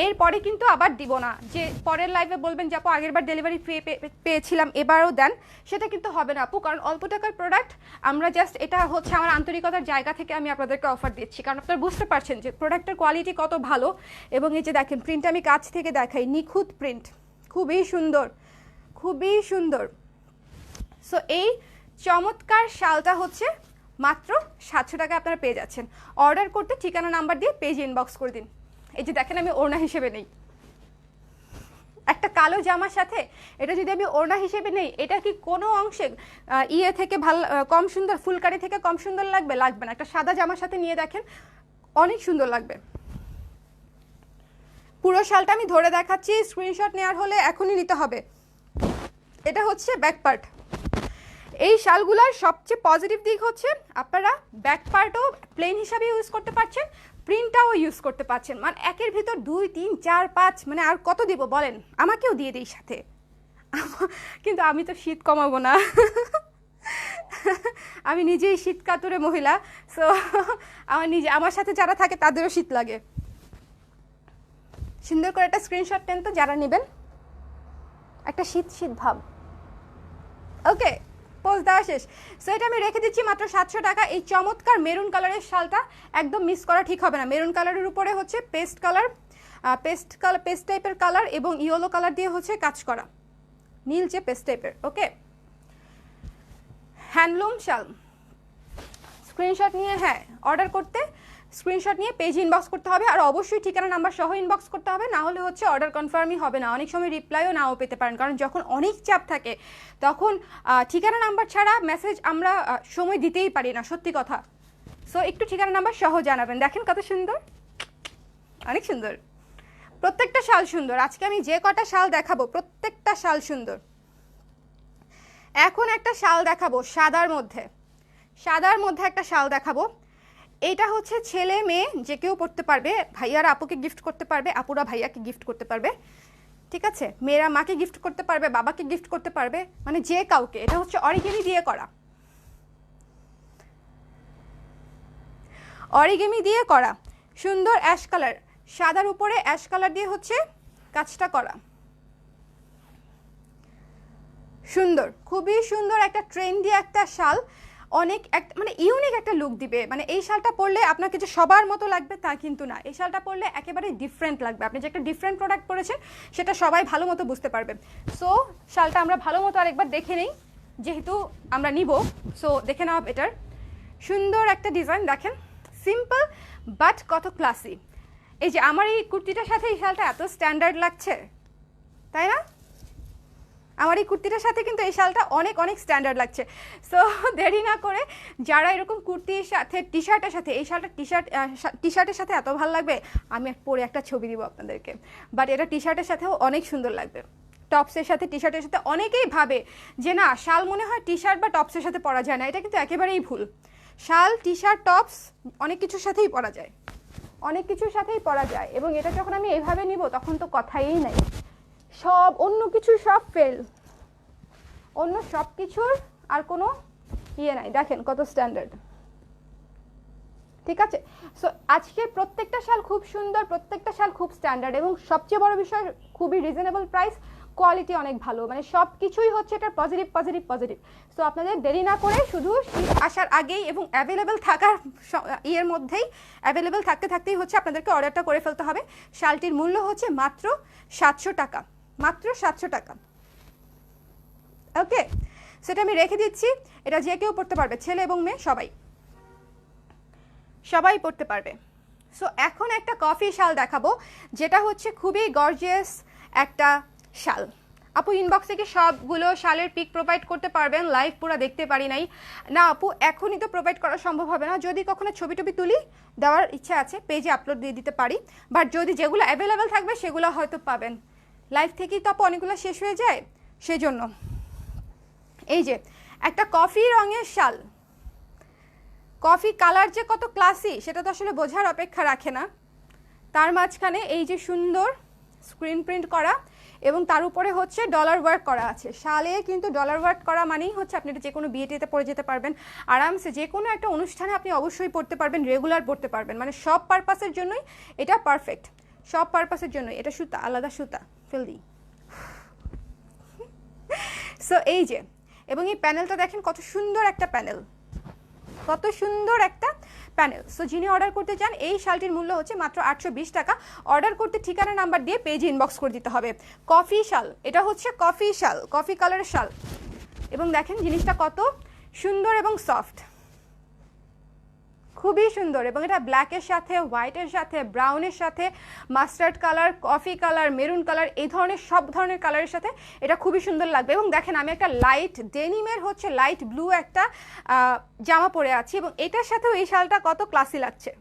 এরপরে কিন্তু আবার দিব না যে পরের লাইভে বলবেন যে আপু আগের বার ডেলিভারি ফ্রি পেয়েছিলাম এবারও দেন, সেটা কিন্তু হবে না আপু। কারণ অল্প টাকার প্রোডাক্ট, আমরা জাস্ট এটা হচ্ছে আমার আন্তরিকতার জায়গা থেকে আমি আপনাদেরকে অফার দিচ্ছি। কারণ আপনারা বুঝতে পারছেন যে প্রোডাক্টের কোয়ালিটি কত ভালো। এবং এই যে দেখেন প্রিন্ট, আমি কাছ থেকে দেখাই, নিখুঁত প্রিন্ট, খুবই সুন্দর, খুবই সুন্দর। সো এই চমৎকার শালটা হচ্ছে মাত্র 700 টাকা আপনারা পেয়ে যাচ্ছেন। অর্ডার করতে ঠিকানা নাম্বার দিয়ে পেজে ইনবক্স করে দিন। এই যে দেখেন আমি ওড়না হিসেবে নেই, একটা কালো জামার সাথে এটা যদি আমি ওড়না হিসেবে নেই, এটা কি কোনো অংশে ইয়ে থেকে ভালো কম সুন্দর, ফুলকারি থেকে কম সুন্দর লাগবে? লাগবে না। একটা সাদা জামার সাথে নিয়ে দেখেন অনেক সুন্দর লাগবে। পুরো শালটা আমি ধরে দেখাচ্ছি, স্ক্রিনশট নেওয়ার হলে এখনই নিতে হবে। এটা হচ্ছে ব্যাক পার্ট। এই শালগুলার সবচেয়ে পজিটিভ দিক হচ্ছে আপনারা ব্যাক পার্টও প্লেন হিসাবে ইউজ করতে পারছেন, প্রিন্টটাও ইউজ করতে পারছেন। মানে একের ভিতর 2, 3, 4, 5, মানে আর কত দিব বলেন? আমাকেও দিয়ে দিই সাথে, কিন্তু আমি তো শীত কমাবো না। আমি নিজেই শীত কাতুরে মহিলা। সো আমার সাথে যারা থাকে তাদেরও শীত লাগে। সুন্দর করে একটা স্ক্রিনশট নেন তো যারা নেবেন, একটা শীত শীত ভাব। ওকে, পোস্ট দেওয়া শেষ। সো এটা আমি রেখে দিচ্ছি মাত্র 700 টাকা। এই চমৎকার মেরুন কালারের শালটা একদম মিস করা ঠিক হবে না। মেরুন কালারের উপরে হচ্ছে পেস্ট টাইপের কালার এবং ইয়েলো কালার দিয়ে হচ্ছে কাজ করা, নীলচে পেস্ট টাইপের। ওকে, হ্যান্ডলুম শাল। স্ক্রিনশট নিয়ে, হ্যাঁ, অর্ডার করতে স্ক্রিনশট নিয়ে পেজ ইনবক্স করতে হবে। আর অবশ্যই ঠিকানা নাম্বার সহ ইনবক্স করতে হবে, না হলে হচ্ছে অর্ডার কনফার্মই হবে না। অনেক সময় রিপ্লাইও নাও পেতে পারেন, কারণ যখন অনেক চাপ থাকে তখন ঠিকানা নাম্বার ছাড়া মেসেজ আমরা সময় দিতেই পারি না, সত্যি কথা। সো একটু ঠিকানা নাম্বার সহ জানাবেন। দেখেন কত সুন্দর, অনেক সুন্দর, প্রত্যেকটা শাল সুন্দর। আজকে আমি যে কটা শাল দেখাবো প্রত্যেকটা শাল সুন্দর। এখন একটা শাল দেখাবো সাদার মধ্যে, সাদার মধ্যে একটা শাল দেখাবো। এইটা হচ্ছে ছেলে মেয়ে যে কেউ পড়তে পারবে, ভাইয়ারা আপুকে গিফট করতে পারবে, আপুরা ভাইয়াকে গিফট করতে পারবে, ঠিক আছে? মেয়েরা মাকে গিফট করতে পারবে, বাবাকে গিফট করতে পারবে, মানে যে কাউকে। এটা হচ্ছে অরিগেমি দিয়ে করা, অরিগেমি দিয়ে করা, সুন্দর অ্যাশ কালার, সাদার উপরে অ্যাশ কালার দিয়ে হচ্ছে কাজটা করা, সুন্দর, খুবই সুন্দর একটা ট্রেন্ডি একটা শাল। অনেক মানে ইউনিক একটা লুক দিবে। মানে এই শালটা পরলে আপনাকে যে সবার মতো লাগবে তা কিন্তু না, এই শালটা পরলে একেবারে ডিফারেন্ট লাগবে। আপনি যে একটা ডিফারেন্ট প্রোডাক্ট পরেছেন সেটা সবাই ভালো মতো বুঝতে পারবে। সো শালটা আমরা ভালো মতো আরেকবার দেখে নেই, যেহেতু আমরা নিব। সো দেখে নেওয়া বেটার। সুন্দর একটা ডিজাইন দেখেন, সিম্পল বাট কত ক্লাসি। এই যে আমার এই কুর্তিটার সাথে এই শালটা এত স্ট্যান্ডার্ড লাগছে, তাই না? আমার এই কুর্তিটার সাথে কিন্তু এই শালটা অনেক অনেক স্ট্যান্ডার্ড লাগছে। সো দেরি না করে যারা এরকম কুর্তির সাথে টি শার্টের সাথে এই শালটা টি শার্টের সাথে এত ভালো লাগবে, আমি পরে একটা ছবি দিব আপনাদেরকে। বাট এটা টি শার্টের সাথেও অনেক সুন্দর লাগবে, টপসের সাথে টি শার্টের সাথে। অনেকেই ভাবে যে না শাল মনে হয় টি শার্ট বা টপসের সাথে পরা যায় না, এটা কিন্তু একেবারেই ভুল। শাল, টি শার্ট, টপস অনেক কিছুর সাথেই পরা যায়, অনেক কিছুর সাথেই পরা যায়। এবং এটা যখন আমি এইভাবে নিব তখন তো কথাই নাই, সব অন্য কিছুর সব ফেল, অন্য সব কিছুর আর কোনো ইয়ে নাই। দেখেন কত স্ট্যান্ডার্ড, ঠিক আছে। সো আজকে প্রত্যেকটা শাল খুব সুন্দর, প্রত্যেকটা শাল খুব স্ট্যান্ডার্ড, এবং সবচেয়ে বড় বিষয় খুবই রিজনেবল প্রাইস, কোয়ালিটি অনেক ভালো, মানে সব কিছুই হচ্ছে এটা পজিটিভ পজিটিভ পজিটিভ। সো আপনাদের দেরি না করে শুধু শীত আসার আগেই এবং অ্যাভেলেবেল থাকার ইয়ের মধ্যেই, অ্যাভেলেবেল থাকতে থাকতেই হচ্ছে আপনাদেরকে অর্ডারটা করে ফেলতে হবে। শালটির মূল্য হচ্ছে মাত্র 700 টাকা, মাত্র 700 টাকা। ওকে, সেটা আমি রেখে দিচ্ছি। এটা যে কেউ পড়তে পারবে, ছেলে এবং মেয়ে সবাই, সবাই পড়তে পারবে। সো এখন একটা কফি শাল দেখাবো, যেটা হচ্ছে খুবই গর্জিয়াস একটা শাল। আপু ইনবক্সে কি সবগুলো শালের পিক প্রোভাইড করতে পারবেন? লাইভ পুরো দেখতে পারি নাই। না আপু, এখনই তো প্রোভাইড করা সম্ভব হবে না, যদি কখনো ছবি টবি তুলি দেওয়ার ইচ্ছা আছে পেজে আপলোড দিয়ে দিতে পারি। বাট যদি যেগুলো অ্যাভেলেবেল থাকবে সেগুলো হয়তো পাবেন, লাইভ থেকেই তো আপু অনেকগুলো শেষ হয়ে যায়, সেজন্য। এই যে একটা কফি রঙের শাল, কফি কালার যে কত ক্লাসি সেটা তো আসলে বোঝার অপেক্ষা রাখে না। তার মাঝখানে এই যে সুন্দর স্ক্রিন প্রিন্ট করা, এবং তার উপরে হচ্ছে ডলার ওয়ার্ক করা আছে। শালে কিন্তু ডলার ওয়ার্ক করা মানেই হচ্ছে আপনি এটা যে কোনো বিয়েতে পরে যেতে পারবেন আরামসে, যে কোনো একটা অনুষ্ঠানে আপনি অবশ্যই পড়তে পারবেন, রেগুলার পড়তে পারবেন, মানে সব পারপাসের জন্যই এটা পারফেক্ট, সব পারপাসের জন্যই। এটা সুতা, আলাদা সুতা ফেল দিই। সো এই যে, এবং এই প্যানেলটা দেখেন কত সুন্দর একটা প্যানেল, কত সুন্দর একটা প্যানেল। সো যিনি অর্ডার করতে চান এই শালটির মূল্য হচ্ছে মাত্র 820 টাকা। অর্ডার করতে ঠিকানা নাম্বার দিয়ে পেজে ইনবক্স করে দিতে হবে। কফি শাল, এটা হচ্ছে কফি শাল, কফি কালারের শাল, এবং দেখেন জিনিসটা কত সুন্দর এবং সফট, খুবই সুন্দর। এবং এটা ব্ল্যাকের সাথে, হোয়াইটের সাথে, ব্রাউনের সাথে, mustard colour, coffee colour, maroon colour, এই ধরনের সব ধরনের কালারের সাথে এটা খুবই সুন্দর লাগবে। এবং দেখেন আমি একটা লাইট ডেনিমের হচ্ছে লাইট ব্লু একটা জামা পরে আছি, এবং এটার সাথেও এই শালটা কত ক্লাসি লাগছে।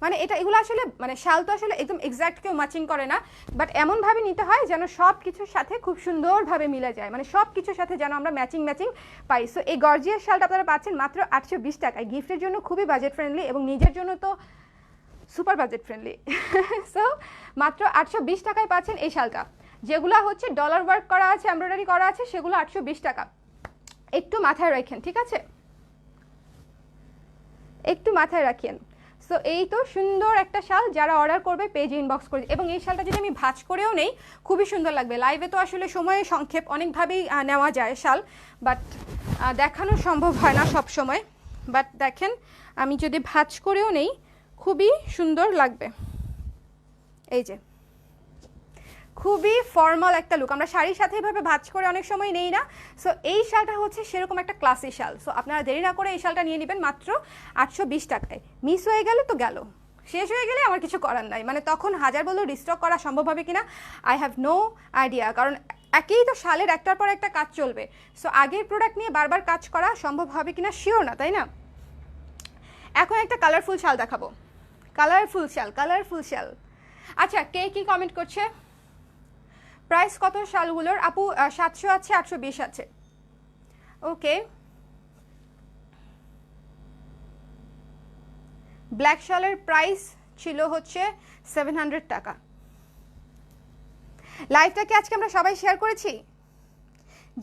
মানে এটা এগুলো আসলে মানে শাল তো আসলে একদম এক্স্যাক্ট কেউ ম্যাচিং করে না, বাট এমনভাবে নিতে হয় যেন সব কিছুর সাথে খুব সুন্দরভাবে মিলে যায়, মানে সব কিছুর সাথে যেন আমরা ম্যাচিং ম্যাচিং পাই। সো এই গর্জিয়াস শালটা আপনারা পাচ্ছেন মাত্র 820 টাকায়। গিফটের জন্য খুবই বাজেট ফ্রেন্ডলি, এবং নিজের জন্য তো সুপার বাজেট ফ্রেন্ডলি। সো মাত্র 820 টাকায় পাচ্ছেন এই শালটা, যেগুলো হচ্ছে ডলার ওয়ার্ক করা আছে, এমব্রয়ডারি করা আছে, সেগুলো 820 টাকা। একটু মাথায় রাখেন, ঠিক আছে, একটু মাথায় রাখেন। সো এই তো সুন্দর একটা শাল, যারা অর্ডার করবে পেজে ইনবক্স করে। এবং এই শালটা যদি আমি ভাঁজ করেও নেই খুবই সুন্দর লাগবে। লাইভে তো আসলে সময়ের সংক্ষেপ, অনেকভাবেই নেওয়া যায় শাল, বাট দেখানো সম্ভব হয় না সব সময়। বাট দেখেন আমি যদি ভাঁজ করেও নেই খুবই সুন্দর লাগবে। এই যে খুবই ফর্মাল একটা লুক, আমরা শাড়ির সাথে এভাবে ভাঁজ করে অনেক সময় নেই না। সো এই শালটা হচ্ছে সেরকম একটা ক্লাসি শাল। সো আপনারা দেরি না করে এই শালটা নিয়ে নেবেন মাত্র 820 টাকায়। মিস হয়ে গেলে তো গেল, শেষ হয়ে গেলে আমার কিছু করার নাই, মানে তখন হাজার বললেও রিস্টক করা সম্ভব হবে কিনা আই হ্যাভ নো আইডিয়া, কারণ একেই তো শালের একটার পর একটা কাজ চলবে। সো আগের প্রোডাক্ট নিয়ে বারবার কাজ করা সম্ভব হবে কিনা শিওর না, তাই না। এখন একটা কালারফুল শাল দেখাবো, কালারফুল শাল, কালারফুল শাল। আচ্ছা কে কি কমেন্ট করছে? প্রাইস কত শালগুলোর? আপু 700 আছে, 820 আছে। ওকে, ব্ল্যাক শালের প্রাইস ছিল হচ্ছে 700 টাকা। লাইভটাকে আজকে আমরা সবাই শেয়ার করেছি,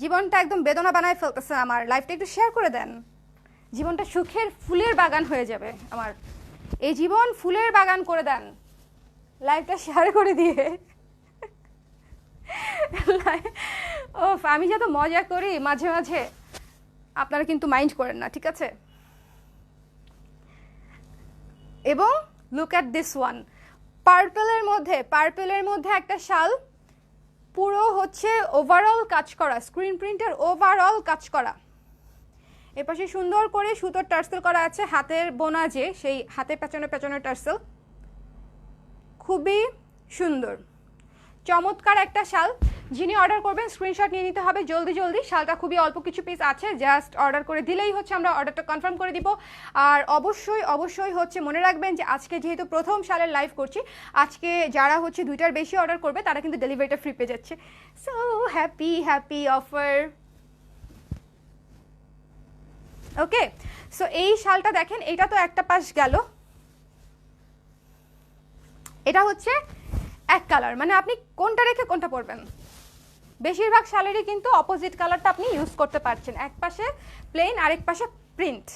জীবনটা একদম বেদনা বানায় ফেলতেছে আমার। লাইভটা একটু শেয়ার করে দেন, জীবনটা সুখের ফুলের বাগান হয়ে যাবে আমার, এই জীবন ফুলের বাগান করে দেন লাইভটা শেয়ার করে দিয়ে। ও আমি যত মজা করি মাঝে মাঝে, আপনারা কিন্তু মাইন্ড করেন না, ঠিক আছে। এবং লুক অ্যাট দিস ওয়ান, পার্পেলের মধ্যে একটা শাল, পুরো হচ্ছে ওভারঅল কাজ করা, স্ক্রিন প্রিন্টের ওভারঅল কাজ করা। এপাশে সুন্দর করে সুতোর টার্সেল করা আছে, হাতের বোনা যে সেই হাতে পেছনে পেছনে টার্সেল, খুবই সুন্দর। চমৎকার একটা শাল, যিনি অর্ডার করবেন স্ক্রিনশট নিয়ে নিতে হবে জলদি জলদি। শালটা খুবই অল্প কিছু পিস আছে, জাস্ট অর্ডার করে দিলেই হচ্ছে আমরা অর্ডারটা কনফার্ম করে দিব। আর অবশ্যই অবশ্যই হচ্ছে মনে রাখবেন যে আজকে যেহেতু প্রথম শালের লাইভ করছি, আজকে যারা হচ্ছে 2টার বেশি অর্ডার করবে তারা কিন্তু ডেলিভারিটা ফ্রি পেয়ে যাচ্ছে। So happy happy offer. Okay, so এই শালটা দেখেন, এটা তো একটা পাশ গেল, এটা হচ্ছে এক কালার, মানে আপনি কোনটা রেখে কোনটা পরবেন। বেশিরভাগ শালেরই কিন্তু অপোজিট কালারটা আপনি ইউজ করতে পারছেন, এক পাশে প্লেন আরেক পাশে প্রিন্ট,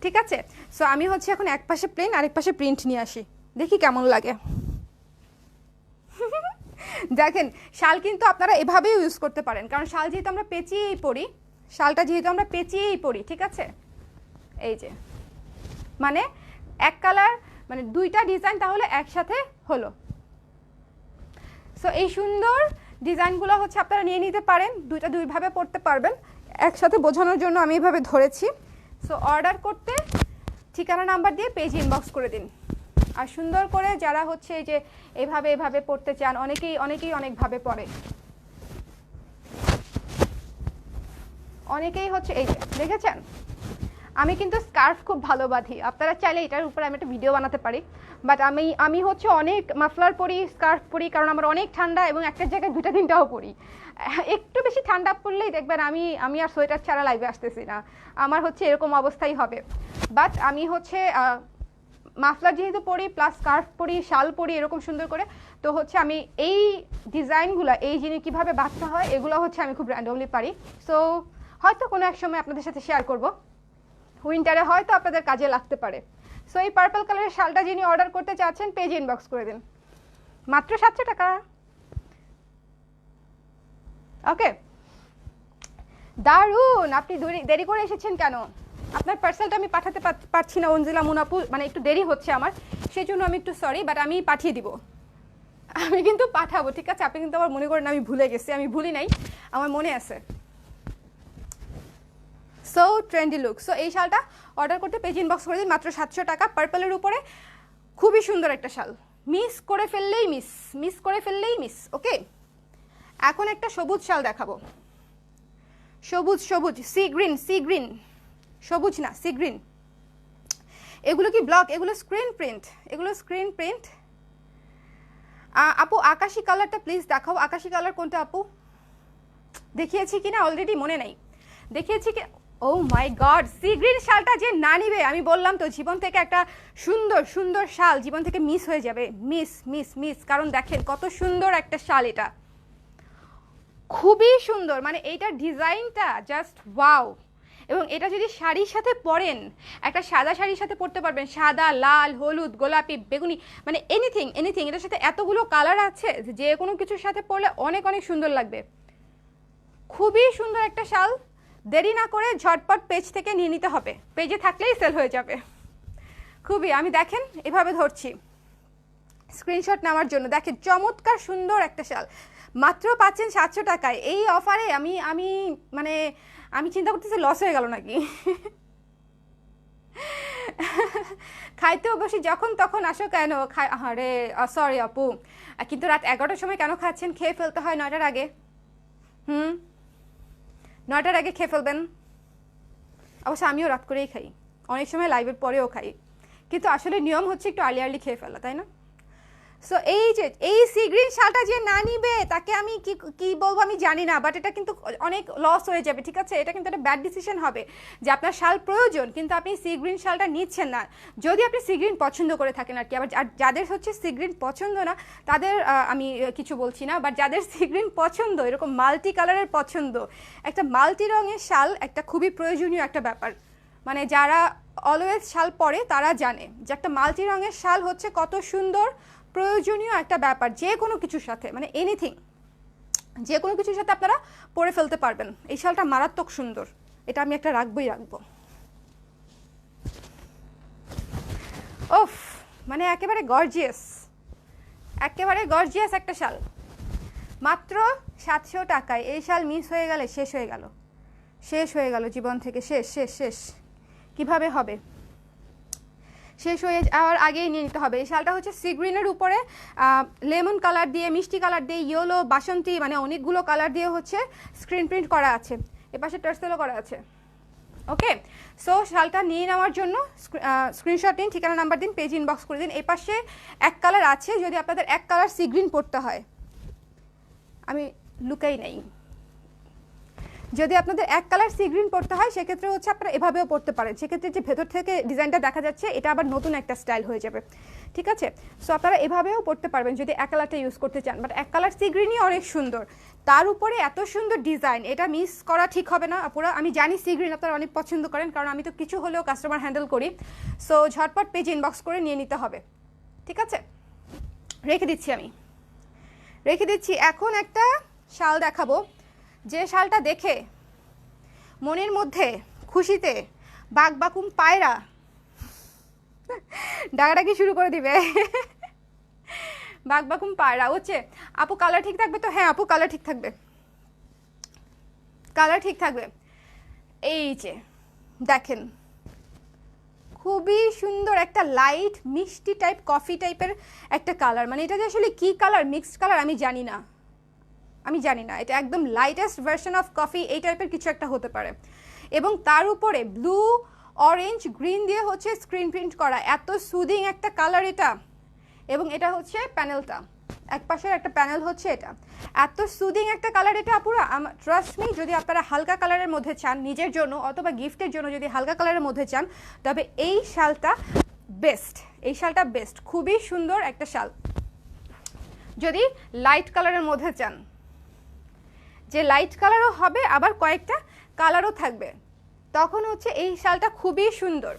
ঠিক আছে। সো আমি হচ্ছে এখন এক পাশে প্লেন আরেক পাশে প্রিন্ট নিয়ে আসি, দেখি কেমন লাগে। দেখেন শাল কিন্তু আপনারা এভাবেও ইউজ করতে পারেন, কারণ শাল যেহেতু আমরা পেঁচিয়েই পরি, শালটা যেহেতু আমরা পেঁচিয়েই পরি, ঠিক আছে। এই যে মানে এক কালার, মানে 2টা ডিজাইন তাহলে একসাথে হলো। সো এই সুন্দর ডিজাইনগুলো হচ্ছে আপনারা নিয়ে নিতে পারেন, 2টা 2ভাবে পড়তে পারবেন। একসাথে বোঝানোর জন্য আমি এইভাবে ধরেছি। সো অর্ডার করতে ঠিকানা নাম্বার দিয়ে পেজ ইনবক্স করে দিন। আর সুন্দর করে যারা হচ্ছে এই যে এভাবে এভাবে পড়তে চান, অনেকেই অনেকভাবে পড়ে, অনেকেই হচ্ছে এই যে দেখেছেন, আমি কিন্তু স্কার্ফ খুব ভালো বাঁধি, আপনারা চাইলে এটার উপরে আমি একটা ভিডিও বানাতে পারি, বাট আমি হচ্ছে অনেক মাফলার পরি, স্কার্ফ পরি, কারণ আমার অনেক ঠান্ডা এবং একটা জায়গায় 2টা 3টাও পরি। একটু বেশি ঠান্ডা পড়লেই দেখবেন আমি আর সোয়েটার ছাড়া লাইভে আসতেছি না, আমার হচ্ছে এরকম অবস্থাই হবে। বাট আমি হচ্ছে মাফলার যেহেতু পরি, প্লাস স্কার্ফ পরি, শাল পরি এরকম সুন্দর করে, তো হচ্ছে আমি এই ডিজাইনগুলো, এই জিনিস কীভাবে বাঁধতে হয় এগুলো হচ্ছে আমি খুব র্যান্ডমলি পারি। সো হয়তো কোনো এক সময় আপনাদের সাথে শেয়ার করব, উইন্টারে হয়তো আপনাদের কাজে লাগতে পারে। সো এই পার্পল কালারের শালটা যিনি অর্ডার করতে চাচ্ছেন পেজ ইনবক্স করে দিন, মাত্র 700 টাকা। ওকে, দারুন। আপনি দেরি করে এসেছেন কেন? আপনার পার্সেলটা আমি পাঠাতে পারছি না অঞ্জিলা মুনাপু, মানে একটু দেরি হচ্ছে আমার, সেই জন্য আমি একটু সরি, বাট আমি পাঠিয়ে দিব, আমি কিন্তু পাঠাবো, ঠিক আছে। আপনি কিন্তু আবার মনে করেন আমি ভুলে গেছি, আমি ভুলি নাই, আমার মনে আছে। So trendy look. সো এই শালটা অর্ডার করতে পেজ ইনবক্স করে দিন, মাত্র 700 টাকা। পার্পলের উপরে খুবই সুন্দর একটা শাল, মিস করে ফেললেই মিস করে ফেললেই মিস। ওকে, এখন একটা সবুজ শাল দেখাবো, সবুজ সি গ্রিন, সবুজ না সি গ্রিন। এগুলো কি ব্লক? এগুলো স্ক্রিন প্রিন্ট, আপু আকাশি কালারটা প্লিজ দেখাও। আকাশি কালার কোনটা আপু? দেখিয়েছি কিনা অলরেডি মনে নাই, দেখিয়েছি কি? ও মাই গড, সি গ্রিন শালটা যে না নিবে, আমি বললাম তো জীবন থেকে একটা সুন্দর সুন্দর শাল জীবন থেকে মিস হয়ে যাবে, মিস। কারণ দেখেন কত সুন্দর একটা শাল, এটা খুবই সুন্দর, মানে এইটার ডিজাইনটা জাস্ট ওয়াও। এবং এটা যদি শাড়ির সাথে পরেন, একটা সাদা শাড়ির সাথে পরতে পারবেন, সাদা, লাল, হলুদ, গোলাপি, বেগুনি, মানে এনিথিং। এটার সাথে এতগুলো কালার আছে যে কোনো কিছুর সাথে পরলে অনেক অনেক সুন্দর লাগবে। খুবই সুন্দর একটা শাল, দেরি না করে ঝটপট পেজ থেকে নিয়ে নিতে হবে, পেজে থাকলেই সেল হয়ে যাবে। খুবই, আমি দেখেন এভাবে ধরছি স্ক্রিনশট নেওয়ার জন্য, দেখেন চমৎকার সুন্দর একটা শাল, মাত্র পাচ্ছেন 700 টাকায় এই অফারে। আমি চিন্তা করতেছি লস হয়ে গেল নাকি। খাইতেও বসি যখন তখন আসো কেন? আরে সরি আপু, কিন্তু রাত 11টার সময় কেন খাচ্ছেন? খেয়ে ফেলতে হয় 9টার আগে। 9টার আগে খেয়ে ফেলবেন। অবশ্য আমিও রাত করেই খাই, অনেক সময় লাইভের পরেও খাই, কিন্তু আসলে নিয়ম হচ্ছে একটু আর্লি খেয়ে ফেলা, তাই না? সো এই সি গ্রিন শালটা যে না নিবে তাকে আমি কি বলবো আমি জানি না, বাট এটা কিন্তু অনেক লস হয়ে যাবে, ঠিক আছে। এটা কিন্তু একটা ব্যাড ডিসিশন হবে যে আপনার শাল প্রয়োজন কিন্তু আপনি সি গ্রিন শালটা নিচ্ছেন না, যদি আপনি সি গ্রিন পছন্দ করে থাকেন আর কি। আবার যাদের হচ্ছে সি গ্রিন পছন্দ না তাদের আমি কিছু বলছি না, বাট যাদের সি গ্রিন পছন্দ, এরকম মাল্টি কালারের পছন্দ, একটা মাল্টি রঙের শাল একটা খুবই প্রয়োজনীয় একটা ব্যাপার। মানে যারা অলওয়েজ শাল পরে তারা জানে যে একটা মাল্টি রঙের শাল হচ্ছে কত সুন্দর, প্রয়োজনীয় একটা ব্যাপার যে কোনো কিছুর সাথে, মানে এনিথিং, যে কোনো কিছুর সাথে আপনারা পরে ফেলতে পারবেন। এই শালটা মারাত্মক সুন্দর, এটা আমি একটা রাখবো। ওফ, মানে একেবারে গর্জিয়াস একটা শাল, মাত্র 700 টাকায়। এই শাল মিস হয়ে গেলে শেষ হয়ে গেল জীবন থেকে, শেষ। কিভাবে হবে? শেষ হয়ে যাওয়ার আগেই নিয়ে নিতে হবে। এই শালটা হচ্ছে সি গ্রিনের উপরে লেমন কালার দিয়ে, মিষ্টি কালার দিয়ে, ইয়েলো, বাসন্তী, মানে অনেকগুলো কালার দিয়ে হচ্ছে স্ক্রিন প্রিন্ট করা আছে, এপাশে টার্সেলও করা আছে। ওকে, সো শালটা নিয়ে নেওয়ার জন্য স্ক্রিনশট দিন, ঠিকানা নাম্বার দিন, পেজ ইনবক্স করে দিন। এই পাশে এক কালার আছে, যদি আপনাদের এক কালার সি গ্রিন পড়তে হয়, আমি লুকাই নেই, যদি আপনাদের এক কালার সি গ্রিন পড়তে হয় সেক্ষেত্রে হচ্ছে আপনারা এভাবেও পড়তে পারেন। সেক্ষেত্রে যে ভেতর থেকে ডিজাইনটা দেখা যাচ্ছে এটা আবার নতুন একটা স্টাইল হয়ে যাবে, ঠিক আছে? সো আপনারা এভাবেও পড়তে পারবেন যদি এক কালারটা ইউজ করতে চান। বাট এক কালার সি গ্রিনই অনেক সুন্দর, তার উপরে এত সুন্দর ডিজাইন, এটা মিস করা ঠিক হবে না আপুরা। আমি জানি সি গ্রিন আপনারা অনেক পছন্দ করেন, কারণ আমি তো কিছু হলেও কাস্টমার হ্যান্ডেল করি। সো ঝটপট পেজ ইনবক্স করে নিয়ে নিতে হবে, ঠিক আছে? রেখে দিচ্ছি, আমি রেখে দিচ্ছি। এখন একটা শাল দেখাবো, যে শালটা দেখে মনের মধ্যে খুশিতে বাকবাকুম পায়রা ডাকাডাকি শুরু করে দিবে। বাকবাকুম পায়রা হচ্ছে, আপু কালার ঠিক থাকবে তো? হ্যাঁ আপু কালার ঠিক থাকবে, কালার ঠিক থাকবে। এই যে দেখেন, খুবই সুন্দর একটা লাইট মিষ্টি টাইপ কফি টাইপের একটা কালার, মানে এটা যে আসলে কি কালার, মিক্সড কালার আমি জানি না, আমি জানি না, এটা একদম লাইটেস্ট ভার্সন অফ কফি এই টাইপের কিছু একটা হতে পারে। এবং তার উপরে ব্লু, অরেঞ্জ, গ্রিন দিয়ে হচ্ছে স্ক্রিন প্রিন্ট করা, এত সুদিং একটা কালার এটা। এবং এটা হচ্ছে প্যানেলটা, এক পাশের একটা প্যানেল হচ্ছে এটা, এত সুদিং একটা কালার এটা আপুরা। ট্রাস্ট মি, যদি আপনারা হালকা কালারের মধ্যে চান নিজের জন্য অথবা গিফটের জন্য, যদি হালকা কালারের মধ্যে চান, তবে এই শালটা বেস্ট, এই শালটা বেস্ট, খুবই সুন্দর একটা শাল। যদি লাইট কালারের মধ্যে চান, যে লাইট কালারও হবে আবার কয়েকটা কালারও থাকবে, তখন হচ্ছে এই শালটা খুবই সুন্দর।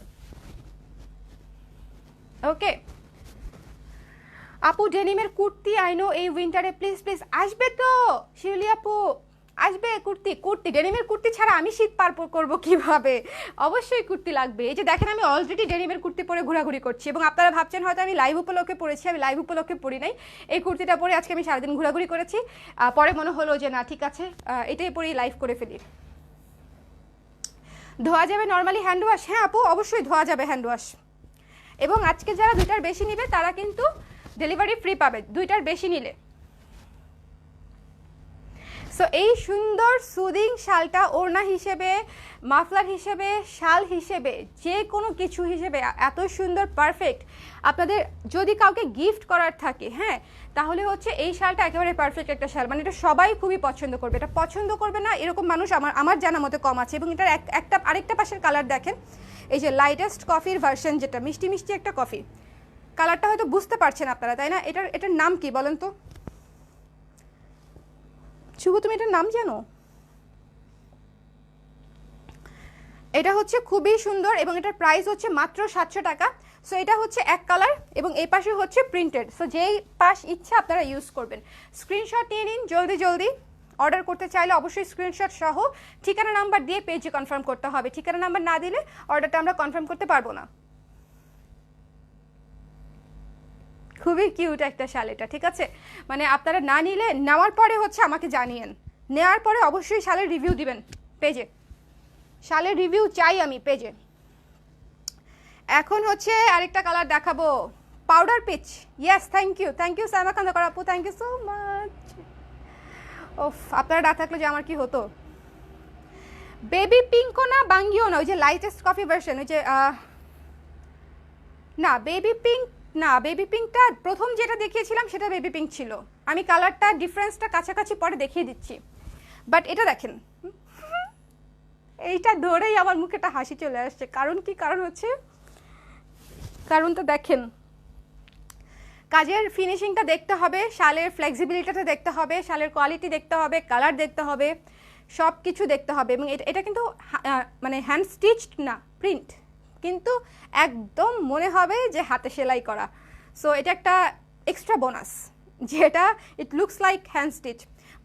ওকে আপু, ডেনিমের কুর্তি আইনো এই উইন্টারে, প্লিজ প্লিজ আসবে তো শিউলি আপু, আসবে কুর্তি। কুর্তি, ডেনিমের কুর্তি ছাড়া আমি শীত পার করবো কিভাবে? অবশ্যই কুর্তি লাগবে। এই যে দেখেন, আমি অলরেডি ডেনিমের কুর্তি পরে ঘোরাঘুরি করছি, এবং আপনারা ভাবছেন হয়তো আমি লাইভ উপলক্ষে পরেছি, আমি লাইভ উপলক্ষে পরি নাই। এই কুর্তিটা পরে আজকে আমি সারাদিন ঘোরাঘুরি করেছি, পরে মনে হলো যে না ঠিক আছে এটাই পরেই লাইভ করে ফেলি। ধোয়া যাবে নর্মালি হ্যান্ড ওয়াশ? হ্যাঁ আপু অবশ্যই ধোয়া যাবে হ্যান্ড ওয়াশ। এবং আজকে যারা 2টার বেশি নিবে তারা কিন্তু ডেলিভারি ফ্রি পাবে 2টার বেশি নিলে। সো এই সুন্দর সুদিং শালটা ওড়না হিসেবে, মাফলার হিসেবে, শাল হিসেবে, যে কোনো কিছু হিসেবে এত সুন্দর পারফেক্ট। আপনাদের যদি কাউকে গিফট করার থাকে, হ্যাঁ, তাহলে হচ্ছে এই শালটা একেবারে পারফেক্ট একটা শাল, মানে এটা সবাই খুবই পছন্দ করবে। এটা পছন্দ করবে না এরকম মানুষ আমার জানা মতে কম আছে। এবং এটার আরেকটা পাশের কালার দেখেন, এই যে লাইটেস্ট কফির ভার্সন, যেটা মিষ্টি মিষ্টি একটা কফি কালারটা, হয়তো বুঝতে পারছেন আপনারা, তাই না? এটার নাম কি বলেন তো শুভ, তুমি এটার নাম জানো? এটা হচ্ছে খুবই সুন্দর এবং এটার প্রাইস হচ্ছে মাত্র 700 টাকা। সো এটা হচ্ছে এক কালার এবং এই পাশে হচ্ছে প্রিন্টেড। সো যেই পাশ ইচ্ছা আপনারা ইউজ করবেন। স্ক্রিনশট নিয়ে নিন জলদি জলদি। অর্ডার করতে চাইলে অবশ্যই স্ক্রিনশট সহ ঠিকানা নাম্বার দিয়ে পেজে কনফার্ম করতে হবে। ঠিকানা নাম্বার না দিলে অর্ডারটা আমরা কনফার্ম করতে পারবো না। খুবই কিউট একটা শাল এটা, ঠিক আছে? মানে আপনারা না নিলে, নেওয়ার পরে হচ্ছে আমাকে জানিয়েন, নেওয়ার পরে অবশ্যই শালের রিভিউ দিবেন পেজে, শালের রিভিউ চাই আমি পেজে। এখন হচ্ছে আরেকটা কালার দেখাবো, powder peach. Yes, thank you Saima Khondokar আপু, থ্যাংক ইউ সো মাচ। ওফ, আপনারা না থাকলে যে আমার কি হতো। বেবি পিঙ্কও না বাঙ্গিও না, ওই যে লাইটেস্ট কফি ভার্সন, ওই যে না বেবি পিঙ্ক না, বেবি পিঙ্কটা প্রথম যেটা দেখিয়েছিলাম সেটা বেবি পিঙ্ক ছিল। আমি কালারটা ডিফারেন্সটা কাছাকাছি পরে দেখিয়ে দিচ্ছি। বাট এটা দেখেন, এইটা ধরেই আমার মুখে একটা হাসি চলে আসছে। কারণ কি? কারণ হচ্ছে, কারণটা দেখেন, কাজের ফিনিশিংটা দেখতে হবে, শালের ফ্লেক্সিবিলিটিটা দেখতে হবে, শালের কোয়ালিটি দেখতে হবে, কালার দেখতে হবে, সব কিছু দেখতে হবে। এবং এটা কিন্তু মানে হ্যান্ড স্টিচড না, প্রিন্ট, কিন্তু একদম মনে হবে যে হাতে সেলাই করা। সো এটা একটা এক্সট্রা বোনাস, যেটা it looks like hand stitch,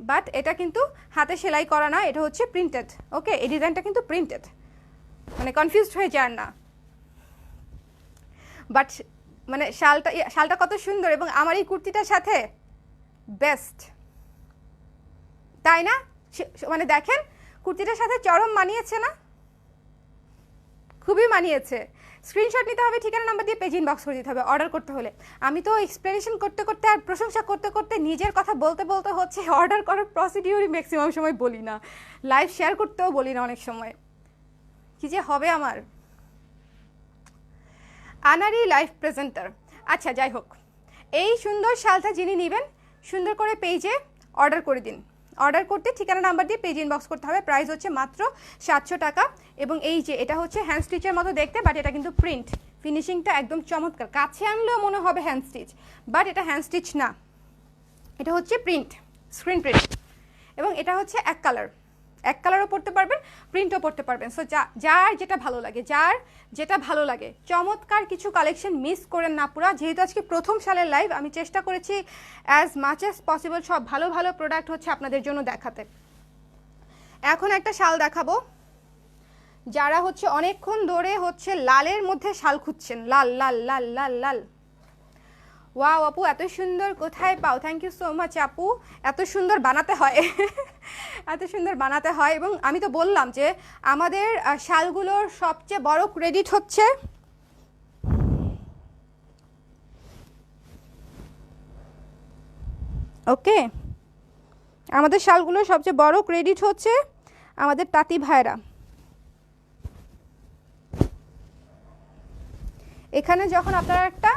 but এটা কিন্তু হাতে সেলাই করা না, এটা হচ্ছে প্রিন্টেড। ওকে, এই ডিজাইনটা কিন্তু প্রিন্টেড, মানে কনফিউজড হয়ে যান না। বাট মানে শালটা কত সুন্দর, এবং আমার এই কুর্তিটার সাথে বেস্ট, তাই না? মানে দেখেন কুর্তিটার সাথে চরম মানিয়েছে না? খুবই মানিয়েছে। স্ক্রিনশট নিতে হবে, ঠিকানা নাম্বার দিয়ে পেজ ইনবক্স করে দিতে হবে অর্ডার করতে হলে। আমি তো এক্সপ্লেনেশন করতে করতে আর প্রশংসা করতে করতে নিজের কথা বলতে বলতে হচ্ছে অর্ডার করার প্রসিডিওরই ম্যাক্সিমাম সময় বলি না, লাইভ শেয়ার করতেও বলি না অনেক সময়। কি যে হবে আমার। আনারি লাইভ প্রেজেন্টার, আচ্ছা যাই হোক, এই সুন্দর শালটা যিনি নেবেন সুন্দর করে পেজে অর্ডার করে দিন। অর্ডার করতে ঠিকানা নাম্বার দিয়ে পেজ ইনবক্স করতে হবে। প্রাইস হচ্ছে মাত্র 700 টাকা। এবং এই যে এটা হচ্ছে হ্যান্ড স্টিচের মতো দেখতে, বাট এটা কিন্তু প্রিন্ট, ফিনিশিংটা একদম চমৎকার, কাছে আনলেও মনে হবে হ্যান্ড স্টিচ, বাট এটা হ্যান্ড স্টিচ না, এটা হচ্ছে প্রিন্ট, স্ক্রিন প্রিন্ট। এবং এটা হচ্ছে এক কালারও পরতে পারবেন, প্রিন্টও পরতে পারবেন। সো যার যেটা ভালো লাগে, যার যেটা ভালো লাগে, চমৎকার কিছু কালেকশন মিস করেন না পুরা। যেহেতু আজকে প্রথম সালের লাইভ, আমি চেষ্টা করেছি অ্যাজ মাচ অ্যাজ পসিবল সব ভালো ভালো প্রোডাক্ট হচ্ছে আপনাদের জন্য দেখাতে। এখন একটা শাল দেখাবো, যারা হচ্ছে অনেকক্ষণ ধরে হচ্ছে লালের মধ্যে শাল খুঁজছেন, লাল লাল লাল লাল লাল। ওয়াও আপু, এত সুন্দর কোথায় পাও? থ্যাংক ইউ সো মাচ আপু, এত সুন্দর বানাতে হয় এত সুন্দর বানাতে হয়। এবং আমি তো বললাম যে আমাদের শালগুলোর সবচেয়ে বড় ক্রেডিট হচ্ছে ওকে, আমাদের শালগুলোর সবচেয়ে বড় ক্রেডিট হচ্ছে আমাদের তাঁতি ভাইরা। এখানে যখন আপনারা একটা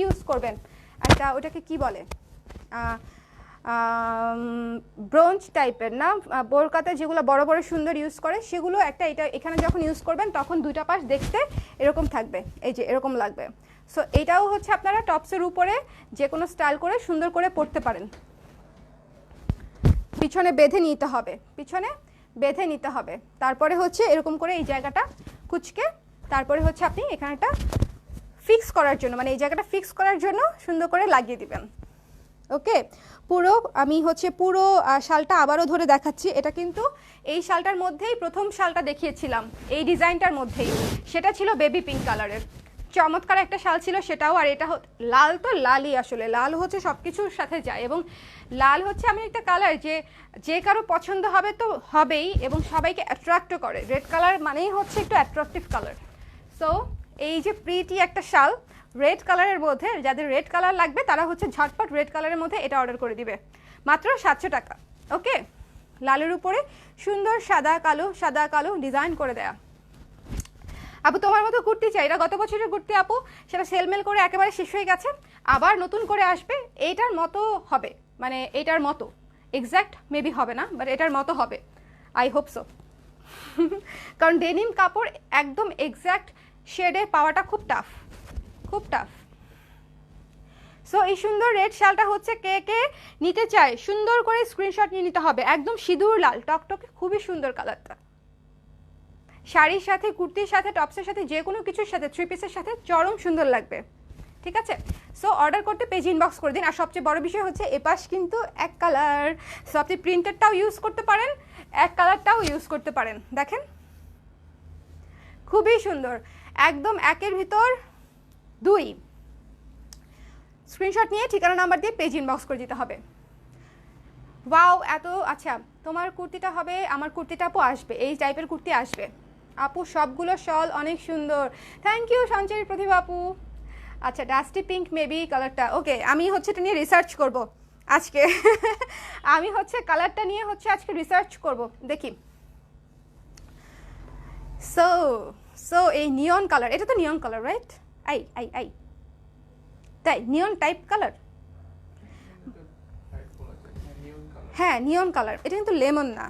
ইউজ করবেন, একটা ওটাকে কি বলে, ব্রোঞ্জ টাইপের না, বোরকাতে যেগুলো বড় বড় সুন্দর ইউজ করে সেগুলো একটা, এটা এখানে যখন ইউজ করবেন তখন দুইটা পাশ দেখতে এরকম থাকবে, এই যে এরকম লাগবে। সো এটাও হচ্ছে আপনারা টপসের উপরে যে কোনো স্টাইল করে সুন্দর করে পরতে পারেন। পিছনে বেঁধে নিতে হবে, পিছনে বেঁধে নিতে হবে, তারপরে হচ্ছে এরকম করে এই জায়গাটা কুচকে, তারপরে হচ্ছে আপনি এখানেটা ফিক্স করার জন্য, মানে এই জায়গাটা ফিক্স করার জন্য সুন্দর করে লাগিয়ে দিবেন। ওকে, পুরো আমি হচ্ছে পুরো শালটা আবারও ধরে দেখাচ্ছি। এটা কিন্তু এই শালটার মধ্যেই প্রথম শালটা দেখিয়েছিলাম, এই ডিজাইনটার মধ্যেই, সেটা ছিল বেবি পিঙ্ক কালারের, চমৎকার একটা শাল ছিল সেটাও। আর এটা লাল তো লালই, আসলে লাল হচ্ছে সব কিছুর সাথে যায়, এবং লাল হচ্ছে আমি একটা কালার যে কারো পছন্দ হবে তো হবেই, এবং সবাইকে অ্যাট্রাক্টও করে। রেড কালার মানেই হচ্ছে একটু অ্যাট্রাকটিভ কালার। সো এই যে প্রিটি একটা শাল রেড কালারের মধ্যে, যাদের রেড কালার লাগবে তারা হচ্ছে ঝটপট রেড কালারের মধ্যে এটা অর্ডার করে দিবে, মাত্র 700 টাকা। ওকে, লালের উপরে সুন্দর সাদা কালো ডিজাইন করে দেয়া। আপু তোমার মতো কুর্তি চাই, এটা গত বছরের কুর্তি আপু, সেটা সেলমেল করে একেবারে শেষ হয়ে গেছে, আবার নতুন করে আসবে, এইটার মতো হবে, মানে এইটার মতো এক্স্যাক্ট মেবি হবে না, বাট এটার মতো হবে, আই হোপ সো কারণ ডেনিম কাপড় একদম এক্স্যাক্ট শেডে পাওয়াটা খুব টাফ, খুব টাফ। সো এই সুন্দর রেড শালটা হচ্ছে কে কে নিতে চায় সুন্দর করে স্ক্রিনশট নিয়ে নিতে হবে। একদম সিঁদুর লাল টকটকে, খুবই সুন্দর কালারটা, শাড়ির সাথে, কুর্তির সাথে, টপসের সাথে, যে কোনো কিছুর সাথে, থ্রি পিসের সাথে চরম সুন্দর লাগবে। ঠিক আছে, সো অর্ডার করতে পেজ ইনবক্স করে দিন। আর সবচেয়ে বড় বিষয় হচ্ছে এপাশ কিন্তু এক কালার, সো আপনি প্রিন্টেডটাও ইউজ করতে পারেন, এক কালারটাও ইউজ করতে পারেন। দেখেন খুবই সুন্দর, একদম একের ভিতর দুই। স্ক্রিনশট নিয়ে ঠিকানা নাম্বার দিয়ে পেজ ইনবক্স করে দিতে হবে। ওয়াও এত, আচ্ছা তোমার কুর্তিটা হবে, আমার কুর্তিটা আপু আসবে, এই টাইপের কুর্তি আসবে আপু, সবগুলো শল অনেক সুন্দর। থ্যাংক ইউ সঞ্চয়ী প্রতিভা আপু। আচ্ছা ডাস্টি পিঙ্ক মেবি কালারটা, ওকে আমি হচ্ছে এটা নিয়ে রিসার্চ করব আজকে আমি হচ্ছে কালারটা নিয়ে হচ্ছে আজকে রিসার্চ করব, দেখি। সো সো এই নিয়ন কালার, এটা তো নিয়ন কালার রাইট? আই তাই নিয়ন টাইপ কালার, হ্যাঁ নিয়ন কালার, এটা কিন্তু লেমন না,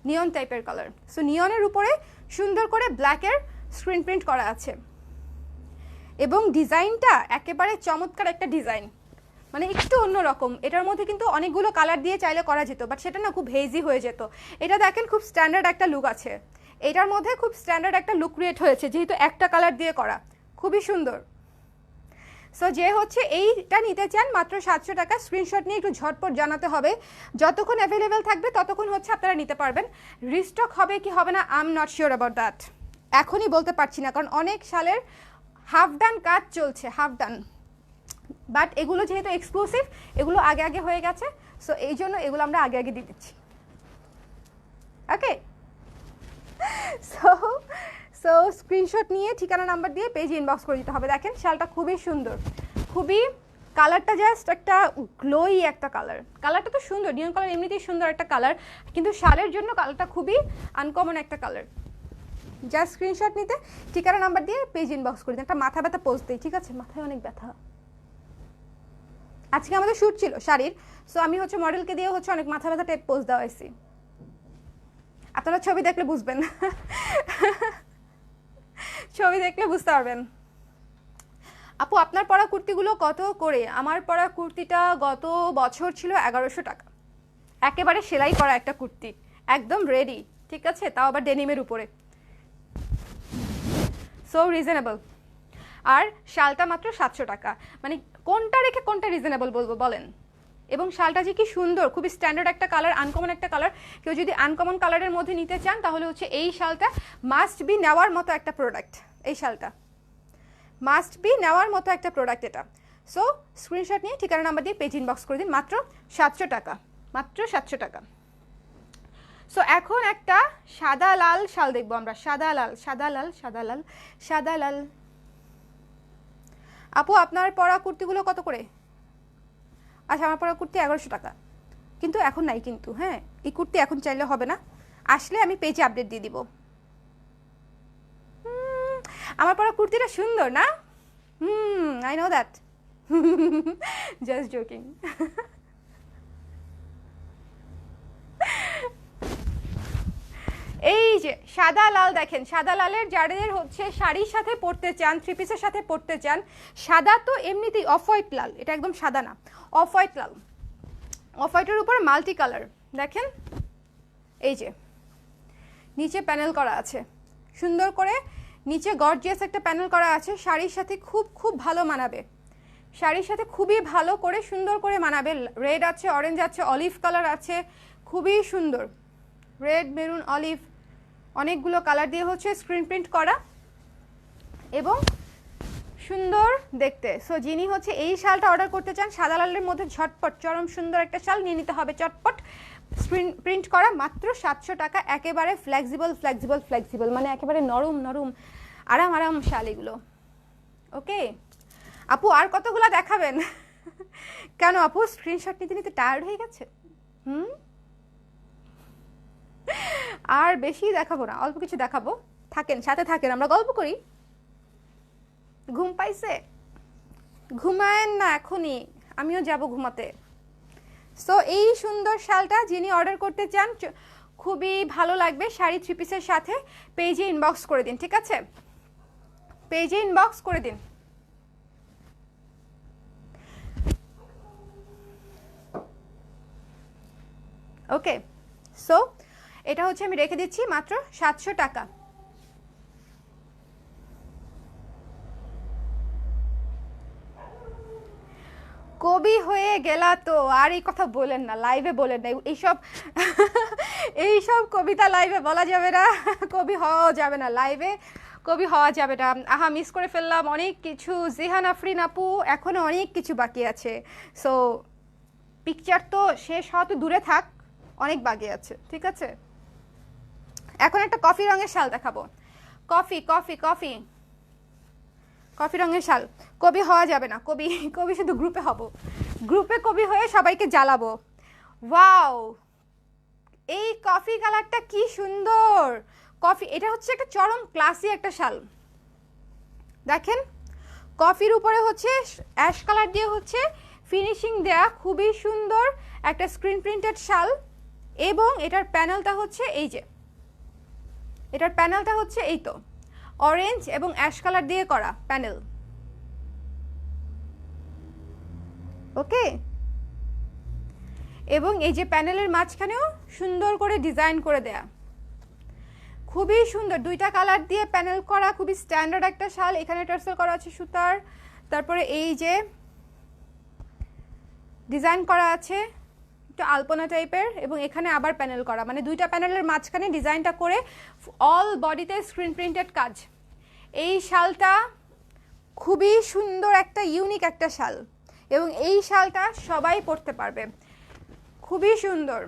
নিয়ন টাইপের কালার। সো নিয়নের উপরে সুন্দর করে ব্ল্যাকের স্ক্রিন প্রিন্ট করা আছে, এবং ডিজাইনটা একেবারে চমৎকার একটা ডিজাইন, মানে একটু অন্যরকম। এটার মধ্যে কিন্তু অনেকগুলো কালার দিয়ে চাইলে করা যেত, বাট সেটা না খুব হেজি হয়ে যেত। এটা দেখেন খুব স্ট্যান্ডার্ড একটা লুক আছে, এটার মধ্যে খুব স্ট্যান্ডার্ড একটা লুক ক্রিয়েট হয়েছে, যেহেতু একটা কালার দিয়ে করা, খুবই সুন্দর। সো যে হচ্ছে এইটা নিতে চান মাত্র 700 টাকা। স্ক্রিনশট নিয়ে একটু ঝটপট জানাতে হবে, যতক্ষণ অ্যাভেলেবেল থাকবে ততক্ষণ হচ্ছে আপনারা নিতে পারবেন। রিস্টক হবে কি হবে না I am not sure about that, এখনই বলতে পারছি না, কারণ অনেক সালের হাফ ডান কাজ চলছে, হাফ ডান, বাট এগুলো যেহেতু এক্সক্লুসিভ, এগুলো আগে আগে হয়ে গেছে, সো এই জন্য এগুলো আমরা আগে আগে দিয়ে দিচ্ছি। ওকে, সো স্ক্রিনশট নিয়ে ঠিকানা নাম্বার দিয়ে পেজে ইনবক্স করে দিতে হবে। দেখেন শালটা খুবই সুন্দর, খুবই কালারটা জাস্ট একটা গ্লোই একটা কালারটা তো সুন্দর, নিয়ন কালার এমনিতেই সুন্দর একটা কালার, কিন্তু শালের জন্য কালারটা খুবই আনকমন একটা কালার। জাস্ট স্ক্রিনশট নিতে ঠিকানা নাম্বার দিয়ে পেজ ইনবক্স করে দিন। একটা মাথা ব্যথা পোজ দেই, ঠিক আছে? মাথায় অনেক ব্যথা। আজকে আমাদের শ্যুট ছিল শাড়ির, সো আমি হচ্ছে মডেলকে দিয়ে হচ্ছে অনেক মাথা ব্যথা টাইপ পোজ দেওয়া হয়েছি। আপনারা ছবি দেখলে বুঝবেন, ছবি দেখলে বুঝতে পারবেন। আপু আপনার পরা কুর্তিগুলো কত করে? আমার পরা কুর্তিটা গত বছর ছিল 1100 টাকা, একেবারে সেলাই করা একটা কুর্তি, একদম রেডি, ঠিক আছে? তাও আবার ডেনিমের উপরে, সো রিজনেবল। আর শালটা মাত্র 700 টাকা। মানে কোনটা রেখে কোনটা রিজনেবল বলবো বলেন? এবং শালটা যে কি সুন্দর, খুবই স্ট্যান্ডার্ড একটা কালার, আনকমন একটা কালার। কেউ যদি আনকমন কালারের মধ্যে নিতে চান তাহলে হচ্ছে এই শালটা মাস্ট বি নেওয়ার মতো একটা প্রোডাক্ট। এই শালটা মাস্ট বি নেওয়ার মতো একটা প্রোডাক্ট এটা। সো স্ক্রিনশট নিয়ে ঠিকানা নাম্বার দিয়ে পেজ ইনবক্স করে দিন। মাত্র 700 টাকা, মাত্র 700 টাকা। সো এখন একটা সাদা লাল শাল দেখবো আমরা। সাদা লাল, সাদা লাল, সাদা লাল, সাদা লাল। আপু আপনার পরা কুর্তিগুলো কত করে? আচ্ছা, আমার পরা কুর্তি 1100 টাকা, কিন্তু এখন নাই কিন্তু। হ্যাঁ, এই কুর্তি এখন চাইলে হবে না, আসলে আমি পেজে আপডেট দিয়ে দিব। আমার পরা কুর্তিটা সুন্দর না? I know that, just joking. এই যে সাদা লাল দেখেন, সাদা লালের যাদের হচ্ছে শাড়ির সাথে পরতে চান, থ্রি পিসের সাথে পরতে চান। সাদা তো এমনিতেই অফ হোয়াইট লাল, এটা একদম সাদা না, অফ হোয়াইট লাল। অফ হোয়াইটের উপর মাল্টি কালার দেখেন, এই যে নিচে প্যানেল করা আছে সুন্দর করে, নিচে গর্জিয়াস একটা প্যানেল করা আছে। শাড়ির সাথে খুব খুব ভালো মানাবে, শাড়ির সাথে খুবই ভালো করে সুন্দর করে মানাবে। রেড আছে, অরেঞ্জ আছে, অলিভ কালার আছে, খুবই সুন্দর। রেড, মেরুন, অলিভ, অনেকগুলো কালার দিয়ে হচ্ছে স্ক্রিন প্রিন্ট করা এবং সুন্দর দেখতে। সো যিনি হচ্ছে এই শালটা অর্ডার করতে চান, সাদা লালের মধ্যে ঝটপট চরম সুন্দর একটা শাল নিয়ে নিতে হবে চটপট। স্ক্রিন প্রিন্ট করা, মাত্র 700 টাকা। একেবারে ফ্লেক্সিবল ফ্লেক্সিবল ফ্লেক্সিবল, মানে একেবারে নরম নরম আরাম আরাম শাল এগুলো। ওকে আপু, আর কতগুলো দেখাবেন? কেন আপু স্ক্রিনশট নিতে নিতে টায়ার্ড হয়ে গেছে? আর বেশি দেখাবো না, অল্প কিছু দেখাবো, থাকেন সাথে থাকেন, আমরা গল্প করি। ঘুম পাইছে? ঘুমায়েন না এখনই, আমিও যাব ঘুমাতে। সো এই সুন্দর শালটা যিনি অর্ডার করতে চান, খুবই ভালো লাগবে শাড়ি থ্রি পিসের সাথে, পেজে ইনবক্স করে দিন, ঠিক আছে? পেজে ইনবক্স করে দিন। ওকে, সো এটা হচ্ছে আমি রেখে দিচ্ছি মাত্র 700 টাকা। কবি হয়ে গেলা তো আর এই কথা বলেন না, লাইভে বলেন না এইসব। এইসব কবিতা লাইভে বলা যাবে না, কবি হওয়া যাবে না লাইভে, কবি হওয়া যাবে না। আহা, মিস করে ফেললাম অনেক কিছু। জিহান আফরিন আপু, এখনো অনেক কিছু বাকি আছে। সো পিকচার তো শেষ হওয়া তো দূরে থাক, অনেক বাকি আছে, ঠিক আছে? এখন একটা কফি রঙের শাল দেখাবো। কফি কফি কফি কফি রঙের শাল। কবি হওয়া যাবে না, কবি কবি শুধু গ্রুপে হব, গ্রুপে কবি হয়ে সবাইকে জ্বালাবো। ওয়াও, এই কফি কালারটা কি সুন্দর। কফি, এটা হচ্ছে একটা চরম ক্লাসি একটা শাল। দেখেন কফির উপরে হচ্ছে অ্যাশ কালার দিয়ে হচ্ছে ফিনিশিং দেয়া, খুবই সুন্দর একটা স্ক্রিন প্রিন্টেড শাল। এবং এটার প্যানেলটা হচ্ছে এই যে, এটার প্যানেলটা হচ্ছে এই তো অরেঞ্জ এবং অ্যাশ কালার দিয়ে করা প্যানেল। ওকে, এবং এই যে প্যানেলের মাঝখানেও সুন্দর করে ডিজাইন করে দেয়া, খুবই সুন্দর। দুইটা কালার দিয়ে প্যানেল করা, খুবই স্ট্যান্ডার্ড একটা শাল। এখানে টার্সেল করা আছে সুতার, তারপরে এই যে ডিজাইন করা আছে একটু আলপনা টাইপের, এবং এখানে আবার প্যানেল করা, মানে দুইটা প্যানেলের মাঝখানে ডিজাইনটা করে অল বডিতে স্ক্রিন প্রিন্টেড কাজ। এই শালটা খুবই সুন্দর একটা ইউনিক একটা শাল, এবং এই শালটা সবাই পরতে পারবে, খুবই সুন্দর।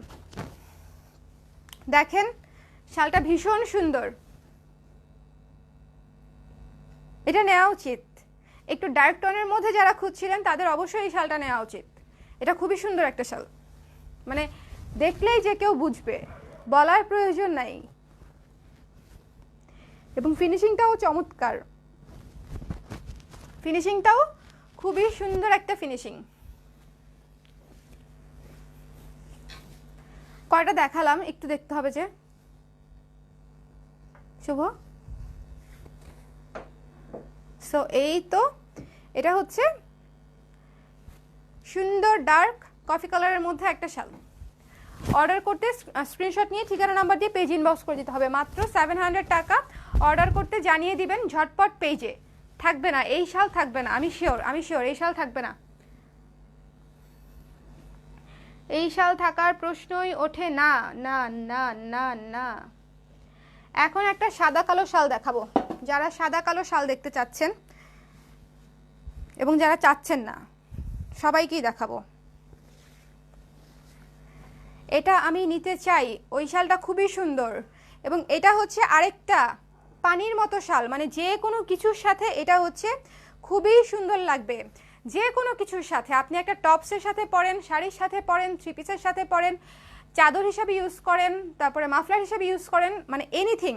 দেখেন শালটা ভীষণ সুন্দর। এটা নেওয়া উচিত। একটু ডার্ক টোনের মধ্যে যারা খুঁজছিলেন তাদের অবশ্যই এই শালটা নেওয়া উচিত। এটা খুবই সুন্দর একটা শাল, মানে দেখলেই যে কেউ বুঝবে, বলার প্রয়োজন নাই। এবং ফিনিশিংটাও চমৎকার, ফিনিশিংটাও খুবই সুন্দর একটা ফিনিশিং। কয়টা দেখালাম একটু দেখতে হবে যে শুভ। সো এই তো, এটা হচ্ছে সুন্দর ডার্ক কফি কালারের মধ্যে একটা শাল। অর্ডার করতে স্ক্রিনশট নিয়ে ঠিকানা নাম্বার দিয়ে পেজ ইনবক্স করে দিতে হবে। মাত্র 700 টাকা। অর্ডার করতে জানিয়ে দিবেন ঝটপট পেজে। থাকবে না এই শাল, থাকবে না, আমি শিওর, আমি শিওর এই শাল থাকবে না। এই শাল থাকার প্রশ্নই ওঠে না, না না না না। এখন একটা সাদা কালো শাল দেখাবো। যারা সাদা কালো শাল দেখতে চাচ্ছেন এবং যারা চাচ্ছেন না সবাইকেই দেখাবো। এটা আমি নিতে চাই, ওই শালটা খুবই সুন্দর। এবং এটা হচ্ছে আরেকটা পানির মতো শাল, মানে যে কোনো কিছুর সাথে এটা হচ্ছে খুবই সুন্দর লাগবে। যে কোনো কিছুর সাথে, আপনি একটা টপসের সাথে পরেন, শাড়ির সাথে পরেন, থ্রি পিসের সাথে পরেন, চাদর হিসাবে ইউজ করেন, তারপরে মাফলার হিসাবে ইউজ করেন, মানে এনিথিং।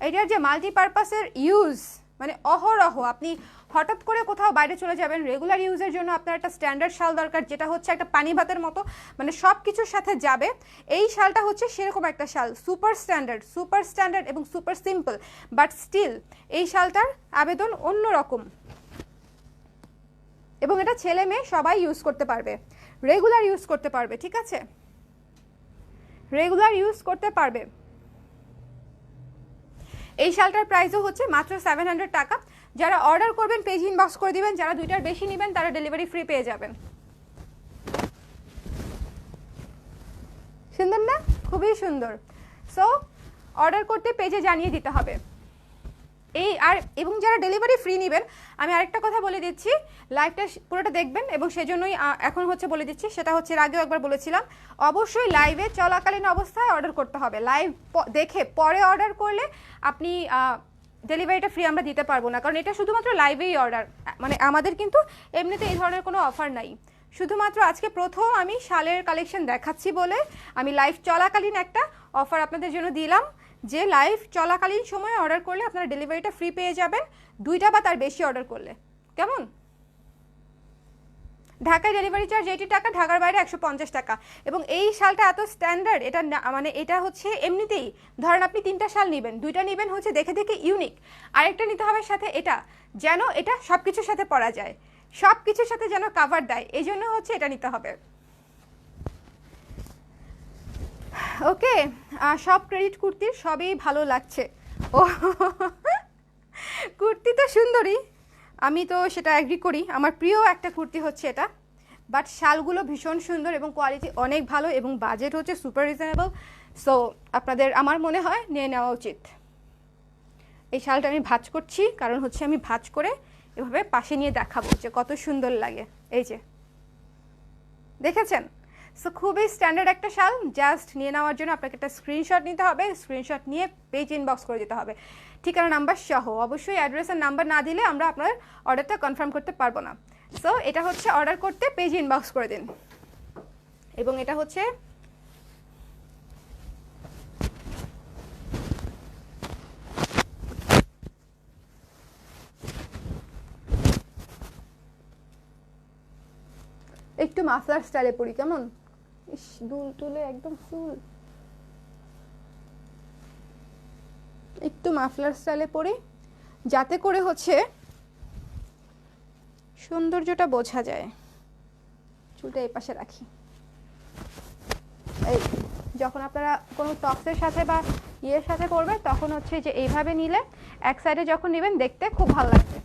এটার যে মাল্টিপারপাসের ইউজ, মানে অহরহ। আপনি হঠাৎ করে কোথাও বাইরে চলে যাবেন, রেগুলার ইউজের জন্য আপনার একটা স্ট্যান্ডার্ড শাল দরকার, যেটা হচ্ছে একটা পানি ভাতের মতো, মানে সব কিছুর সাথে যাবে। এই শালটা হচ্ছে সেরকম একটা শাল, সুপার স্ট্যান্ডার্ড এবং সুপার সিম্পল, বাট স্টিল এই শালটার আবেদন অন্যরকম। এবং এটা ছেলে মেয়ে সবাই ইউজ করতে পারবে, রেগুলার ইউজ করতে পারবে, ঠিক আছে, রেগুলার ইউজ করতে পারবে। এই শালটার প্রাইসও হচ্ছে মাত্র 700 টাকা। যারা অর্ডার করবেন পেজ ইনবক্স করে দিবেন, যারা দুইটার বেশি নেবেন তারা ডেলিভারি ফ্রি পেয়ে যাবেন। সুন্দর না? খুবই সুন্দর। সো অর্ডার করতে পেজে জানিয়ে দিতে হবে। এই আর এবং যারা ডেলিভারি ফ্রি নেবেন, আমি আরেকটা কথা বলে দিচ্ছি, লাইভটা পুরোটা দেখবেন এবং সেজন্যই এখন হচ্ছে বলে দিচ্ছি, সেটা হচ্ছে এর আগেও একবার বলেছিলাম, অবশ্যই লাইভে চলাকালীন অবস্থায় অর্ডার করতে হবে। লাইভ দেখে পরে অর্ডার করলে আপনি ডেলিভারিটা ফ্রি আমরা দিতে পারবো না, কারণ এটা শুধুমাত্র লাইভেই অর্ডার, মানে আমাদের কিন্তু এমনিতে এই ধরনের কোনো অফার নাই। শুধুমাত্র আজকে প্রথম আমি শালের কালেকশন দেখাচ্ছি বলে আমি লাইভ চলাকালীন একটা অফার আপনাদের জন্য দিলাম, যে লাইভ চলাকালীন সময়ে অর্ডার করলে আপনারা ডেলিভারিটা ফ্রি পেয়ে যাবেন, দুইটা বা তার বেশি অর্ডার করলে। কেমন? ঢাকায় ডেলিভারি চার্জ 80 টাকা, ঢাকার বাইরে 150 টাকা। এবং এই শালটা এত স্ট্যান্ডার্ড, এটা মানে এটা হচ্ছে এমনিতেই, ধরেন আপনি 3টা শাল নেবেন, 2টা নেবেন হচ্ছে দেখে দেখে ইউনিক, আরেকটা নিতে হবে সাথে এটা, যেন এটা সব কিছুর সাথে পরা যায়, সব কিছুর সাথে যেন কাভার দেয়, এই জন্য হচ্ছে এটা নিতে হবে। ওকে, সব ক্রেডিট কুর্তির, সবই ভালো লাগছে। ও কুর্তি তো সুন্দরী, আমি তো সেটা অ্যাগ্রি করি, আমার প্রিয় একটা কুর্তি হচ্ছে এটা। বাট শালগুলো ভীষণ সুন্দর এবং কোয়ালিটি অনেক ভালো এবং বাজেট হচ্ছে সুপার রিজনেবল। সো আপনাদের আমার মনে হয় নিয়ে নেওয়া উচিত। এই শালটা আমি ভাঁজ করছি, কারণ হচ্ছে আমি ভাঁজ করে এভাবে পাশে নিয়ে দেখাবো যে কত সুন্দর লাগে। এই যে দেখেছেন? সো খুবই স্ট্যান্ডার্ড একটা শাল। জাস্ট নিয়ে নেওয়ার জন্য আপনাকে একটা স্ক্রিনশট নিতে হবে, স্ক্রিনশট নিয়ে পেজ ইনবক্স করে দিতে হবে ঠিকানা নাম্বার সহ। অবশ্যই অ্যাড্রেসের নাম্বার না দিলে আমরা আপনার অর্ডারটা কনফার্ম করতে পারবো না। সো এটা হচ্ছে অর্ডার করতে পেজ ইনবক্স করে দিন। এবং এটা হচ্ছে একটু মাফলার স্টাইলে পরি, কেমন? ইস, দুল তুলে একদম ফুল, একটু মাফলার স্টাইলে পরি যাতে করে হচ্ছে সৌন্দর্যটা বোঝা যায়। চুলটা এই পাশে রাখি। এই যখন আপনারা কোনো টপসের সাথে বা ইয়ের সাথে পরবেন তখন হচ্ছে যে এইভাবে নিলে এক সাইডে যখন নেবেন দেখতে খুব ভালো লাগবে,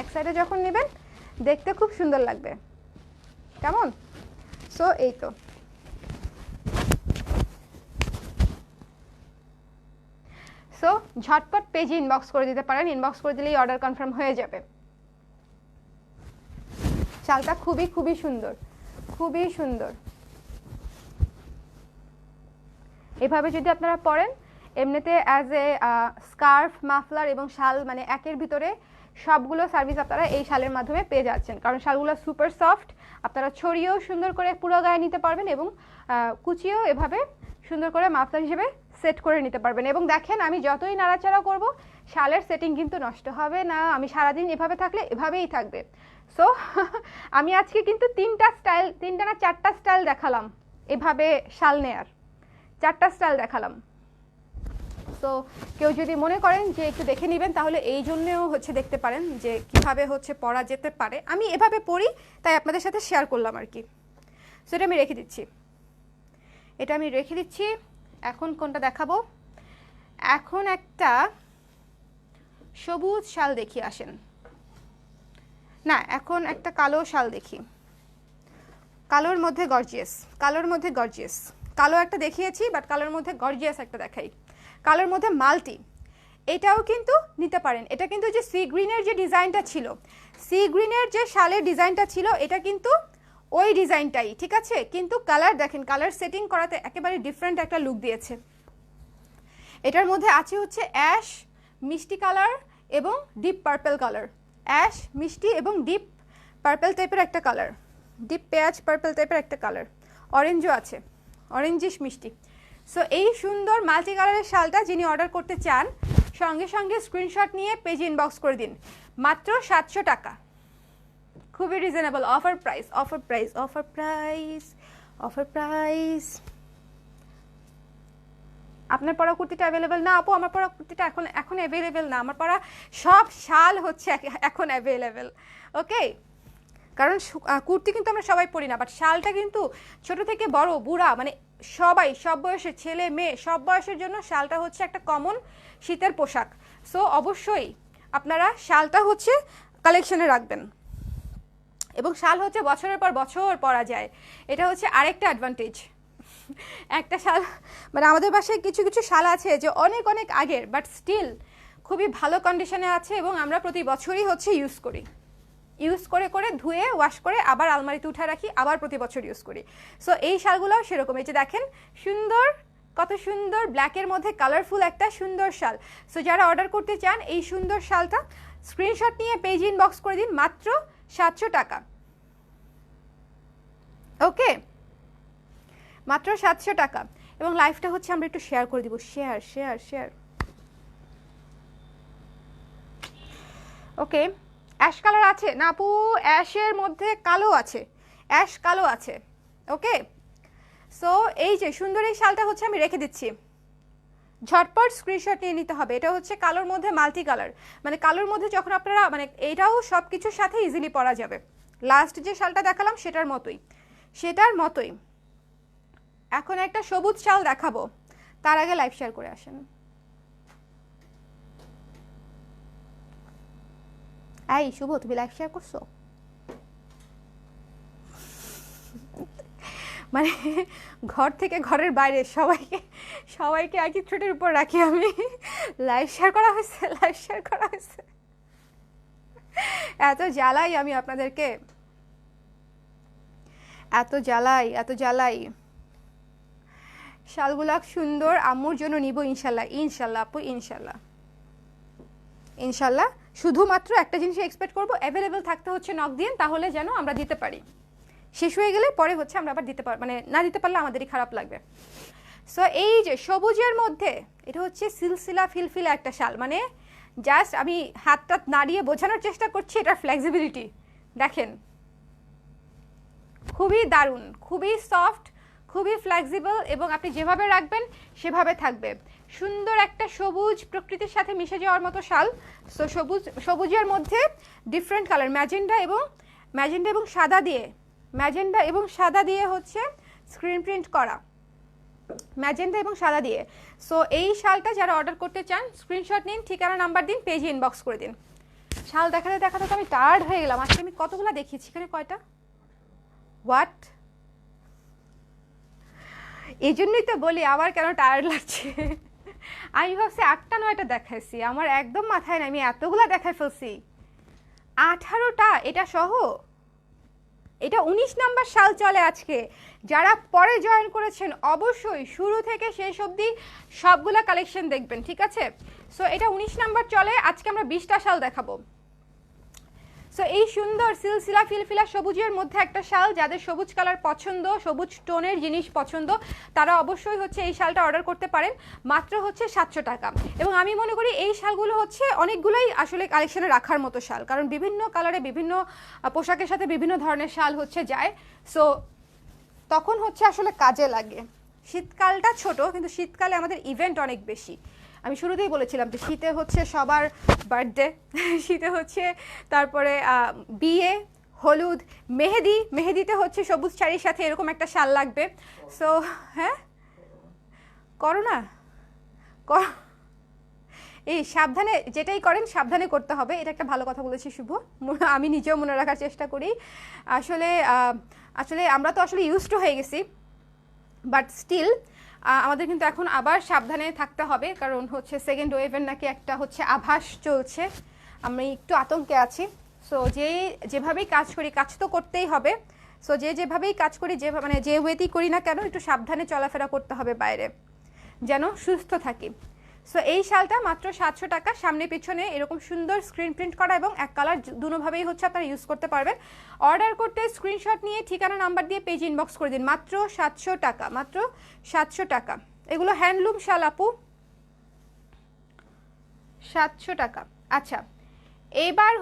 এক সাইডে যখন নেবেন দেখতে খুব সুন্দর লাগবে। কেমন? সো এই তো, সো ঝটপট পেজে ইনবক্স করে দিতে পারেন, ইনবক্স করে দিলেই অর্ডার কনফার্ম হয়ে যাবে। শালটা খুবই খুবই সুন্দর, খুবই সুন্দর। এভাবে যদি আপনারা পরেন এমনিতে অ্যাজ এ স্কার্ফ, মাফলার এবং শাল মানে একের ভিতরে সবগুলো সার্ভিস আপনারা এই শালের মাধ্যমে পেয়ে যাচ্ছেন, কারণ শালগুলো সুপার সফট। আপনারা ছড়িয়েও সুন্দর করে পুরো গায়ে নিতে পারবেন এবং কুচিয়েও এভাবে সুন্দর করে মাফলার হিসেবে সেট করে নিতে পারবেন। এবং দেখেন আমি যতই নাড়াচাড়া করব শালের সেটিং কিন্তু নষ্ট হবে না, আমি সারাদিন এভাবে থাকলে এভাবেই থাকবে। সো আমি আজকে কিন্তু 3টা না 4টা স্টাইল দেখালাম, এভাবে শাল নেয়ার 4টা স্টাইল দেখালাম। সো কেউ যদি মনে করেন যে একটু দেখে নেবেন তাহলে এই জন্যও হচ্ছে দেখতে পারেন যে কিভাবে হচ্ছে পরা যেতে পারে। আমি এভাবে পরি তাই আপনাদের সাথে শেয়ার করলাম আর কি। সো এটা আমি রেখে দিচ্ছি, এটা আমি রেখে দিচ্ছি। এখন কোনটা দেখাবো? এখন একটা সবুজ শাল দেখি, আসেন না, এখন একটা কালো শাল দেখি, কালোর মধ্যে গর্জিয়াস, কালোর মধ্যে গর্জিয়াস। কালো একটা দেখিয়েছি, বাট কালোর মধ্যে গর্জিয়াস একটা দেখাই, কালোর মধ্যে মাল্টি। এটাও কিন্তু নিতে পারেন। এটা কিন্তু যে সি গ্রিনের যে ডিজাইনটা ছিল, সি গ্রিনের যে শালের ডিজাইনটা ছিল, এটা কিন্তু ওই ডিজাইনটাই, ঠিক আছে? কিন্তু কালার দেখেন, কালার সেটিং করাতে একেবারে ডিফারেন্ট একটা লুক দিয়েছে। এটার মধ্যে আছে হচ্ছে অ্যাশ, মিষ্টি কালার এবং ডিপ পার্পল কালার। অ্যাশ, মিষ্টি এবং ডিপ পার্পল টাইপের একটা কালার, ডিপ পেঁয়াজ পার্পল টাইপের একটা কালার, অরেঞ্জও আছে, অরেঞ্জিশ মিষ্টি। সো এই সুন্দর মাল্টি কালারের শালটা যিনি অর্ডার করতে চান, সঙ্গে সঙ্গে স্ক্রিনশট নিয়ে পেজ ইনবক্স করে দিন, মাত্র 700 টাকা। খুবই reasonable offer price, offer price, offer price, offer price. আপনার পরা কুর্তিটা অ্যাভেলেবেল না আপু? আমার পরা কুর্তিটা এখন অ্যাভেলেবেল না, আমার পরা সব শাল হচ্ছে এখন অ্যাভেলেবেল। ওকে, কারণ কুর্তি কিন্তু আমরা সবাই পরি না, বাট শালটা কিন্তু ছোট থেকে বড় বুড়া মানে সবাই, সব বয়সের ছেলে মেয়ে সব বয়সের জন্য শালটা হচ্ছে একটা কমন শীতের পোশাক। সো অবশ্যই আপনারা শালটা হচ্ছে কালেকশনে রাখবেন, এবং শাল হচ্ছে বছরের পর বছর পরা যায়, এটা হচ্ছে আরেকটা অ্যাডভান্টেজ। একটা শাল মানে আমাদের বাসায় কিছু কিছু শাল আছে যে অনেক অনেক আগের, বাট স্টিল খুবই ভালো কন্ডিশনে আছে এবং আমরা প্রতি বছরই হচ্ছে ইউজ করি, ইউজ করে করে ধুয়ে ওয়াশ করে আবার আলমারিতে উঠে রাখি, আবার প্রতি বছর ইউজ করি। সো এই শালগুলোও সেরকম। এই যে দেখেন সুন্দর, কত সুন্দর ব্ল্যাকের মধ্যে কালারফুল একটা সুন্দর শাল। সো যারা অর্ডার করতে চান এই সুন্দর শালটা, স্ক্রিনশট নিয়ে পেজ ইনবক্স করে দিন, মাত্র 700 টাকা। ওকে, মাত্র 700 টাকা। এবং লাইফটা হচ্ছে আমরা একটু শেয়ার করে দিব, শেয়ার শেয়ার শেয়ার। ওকে, অ্যাশ কালার আছে না আপু? অ্যাশের মধ্যে কালো আছে, অ্যাশ কালো আছে। ওকে, সো এই যে সুন্দর এই শালটা হচ্ছে আমি রেখে দিচ্ছি, ঝটপট স্ক্রিনশট নিয়ে নিতে হবে। এটা হচ্ছে কালোর মধ্যে মাল্টি কালার, মানে কালোর মধ্যে যখন আপনারা মানে এটাও সব কিছুর সাথে ইজিলি পরা যাবে। লাস্ট যে শালটা দেখালাম সেটার মতোই, সেটার মতোই। এখন একটা সবুজ শাল দেখাবো, তার আগে লাইভ শেয়ার করে আসেন। এই শুভ, তুমি লাইভ শেয়ার করছো? মানে ঘর থেকে ঘরের বাইরে সবাইকে সবাইকে একই ঠোঁটের উপর রাখি আমি। লাইভ শেয়ার করা হয়েছে, লাইভ শেয়ার করা হয়েছে। এত জ্বালাই আমি আপনাদেরকে, এত জ্বালাই, এত জ্বালাই। শালগুলা সুন্দর, আম্মুর জন্য নিব ইনশাল্লাহ, ইনশাল্লাহ আপু, ইনশাল্লাহ ইনশাল্লাহ। শুধুমাত্র একটা জিনিস এক্সপেক্ট করবো, অ্যাভেলেবেল থাকতে হচ্ছে নক দিন, তাহলে যেন আমরা দিতে পারি। শেষ হয়ে গেলে পরে হচ্ছে আমরা আবার দিতে পার মানে না দিতে পারলে আমাদেরই খারাপ লাগবে। সো এই যে সবুজের মধ্যে এটা হচ্ছে সিলসিলা ফিলফিলা একটা শাল, মানে জাস্ট আমি হাতটা নাড়িয়ে বোঝানোর চেষ্টা করছি এটার ফ্লেক্সিবিলিটি দেখেন, খুবই দারুণ, খুবই সফট, খুবই ফ্লেক্সিবল, এবং আপনি যেভাবে রাখবেন সেভাবে থাকবে। সুন্দর একটা সবুজ প্রকৃতির সাথে মিশে যাওয়ার মতো শাল। সো সবুজের মধ্যে ডিফারেন্ট কালার, ম্যাজেন্ডা এবং সাদা দিয়ে, ম্যাজেন্ডা এবং সাদা দিয়ে হচ্ছে স্ক্রিন প্রিন্ট করা, ম্যাজেন্ডা এবং সাদা দিয়ে। সো এই শালটা যারা অর্ডার করতে চান স্ক্রিনশট নিন, ঠিকানা নাম্বার দিন, পেজে ইনবক্স করে দিন। শাল দেখাতে দেখাতে তো আমি টায়ার্ড হয়ে গেলাম। আজকে আমি কতগুলো দেখিয়েছি, এখানে কয়টা? হোয়াট? এই জন্যই তো বলি আবার কেন টায়ার্ড লাগছে। আমি ভাবছি 8টা 9টা দেখাইছি, আমার একদম মাথায় নাই আমি এতগুলা দেখাই ফেলছি। 18টা এটা সহ, এটা 19 নাম্বার শাল চলে আজকে। যারা পরে জয়েন করেছেন অবশ্যই শুরু থেকে শেষ অবধি সবগুলা কালেকশন দেখবেন, ঠিক আছে? সো এটা 19 নাম্বার চলে, আজকে আমরা 20টা শাল দেখাবো। সো এই সুন্দর সিলসিলা ফিলফিলা সবুজের মধ্যে একটা শাল, যাদের সবুজ কালার পছন্দ, সবুজ টোনের জিনিস পছন্দ, তারা অবশ্যই হচ্ছে এই শালটা অর্ডার করতে পারেন। মাত্র হচ্ছে 700 টাকা। এবং আমি মনে করি এই শালগুলো হচ্ছে অনেকগুলোই আসলে কালেকশনে রাখার মতো শাল, কারণ বিভিন্ন কালারে বিভিন্ন পোশাকের সাথে বিভিন্ন ধরনের শাল হচ্ছে যায়। সো তখন হচ্ছে আসলে কাজে লাগে। শীতকালটা ছোট, কিন্তু শীতকালে আমাদের ইভেন্ট অনেক বেশি। আমি শুরুতেই বলেছিলাম যে শীতে হচ্ছে সবার বার্থডে, শীতে হচ্ছে তারপরে বিয়ে, হলুদ, মেহেদিতে হচ্ছে সবুজ শাড়ির সাথে এরকম একটা শাল লাগবে। সো হ্যাঁ, করো না, এই সাবধানে যেটাই করেন সাবধানে করতে হবে, এটা একটা ভালো কথা বলেছি শুভ, আমি নিজেও মনে রাখার চেষ্টা করি। আসলে আসলে আমরা তো আসলে ইউজ টু হয়ে গেছি, বাট স্টিল আমাদের কিন্তু এখন আবার সাবধানে থাকতে হবে, কারণ হচ্ছে সেকেন্ড ওয়েভের নাকি একটা হচ্ছে আভাস চলছে, আমি একটু আতঙ্কে আছি। সো যেভাবেই কাজ করি, কাজ তো করতেই হবে। সো যেভাবেই কাজ করি, মানে যে ওয়েতেই করি না কেন, একটু সাবধানে চলাফেরা করতে হবে বাইরে, যেন সুস্থ থাকি। সো এই শালটা মাত্র 700 টাকা, সামনে পিছনে এরকম সুন্দর স্ক্রিন প্রিন্ট করা এবং এক কালার, দুটোভাবেই হচ্ছে আপনারা ইউজ করতে পারবেন। অর্ডার করতে স্ক্রিনশট নিয়ে ঠিকানা নাম্বার দিয়ে পেজ ইনবক্স করে দিন। মাত্র 700 টাকা, মাত্র 700 টাকা। এগুলো হ্যান্ডলুম শাল আপু, 700 টাকা। আচ্ছা, এবার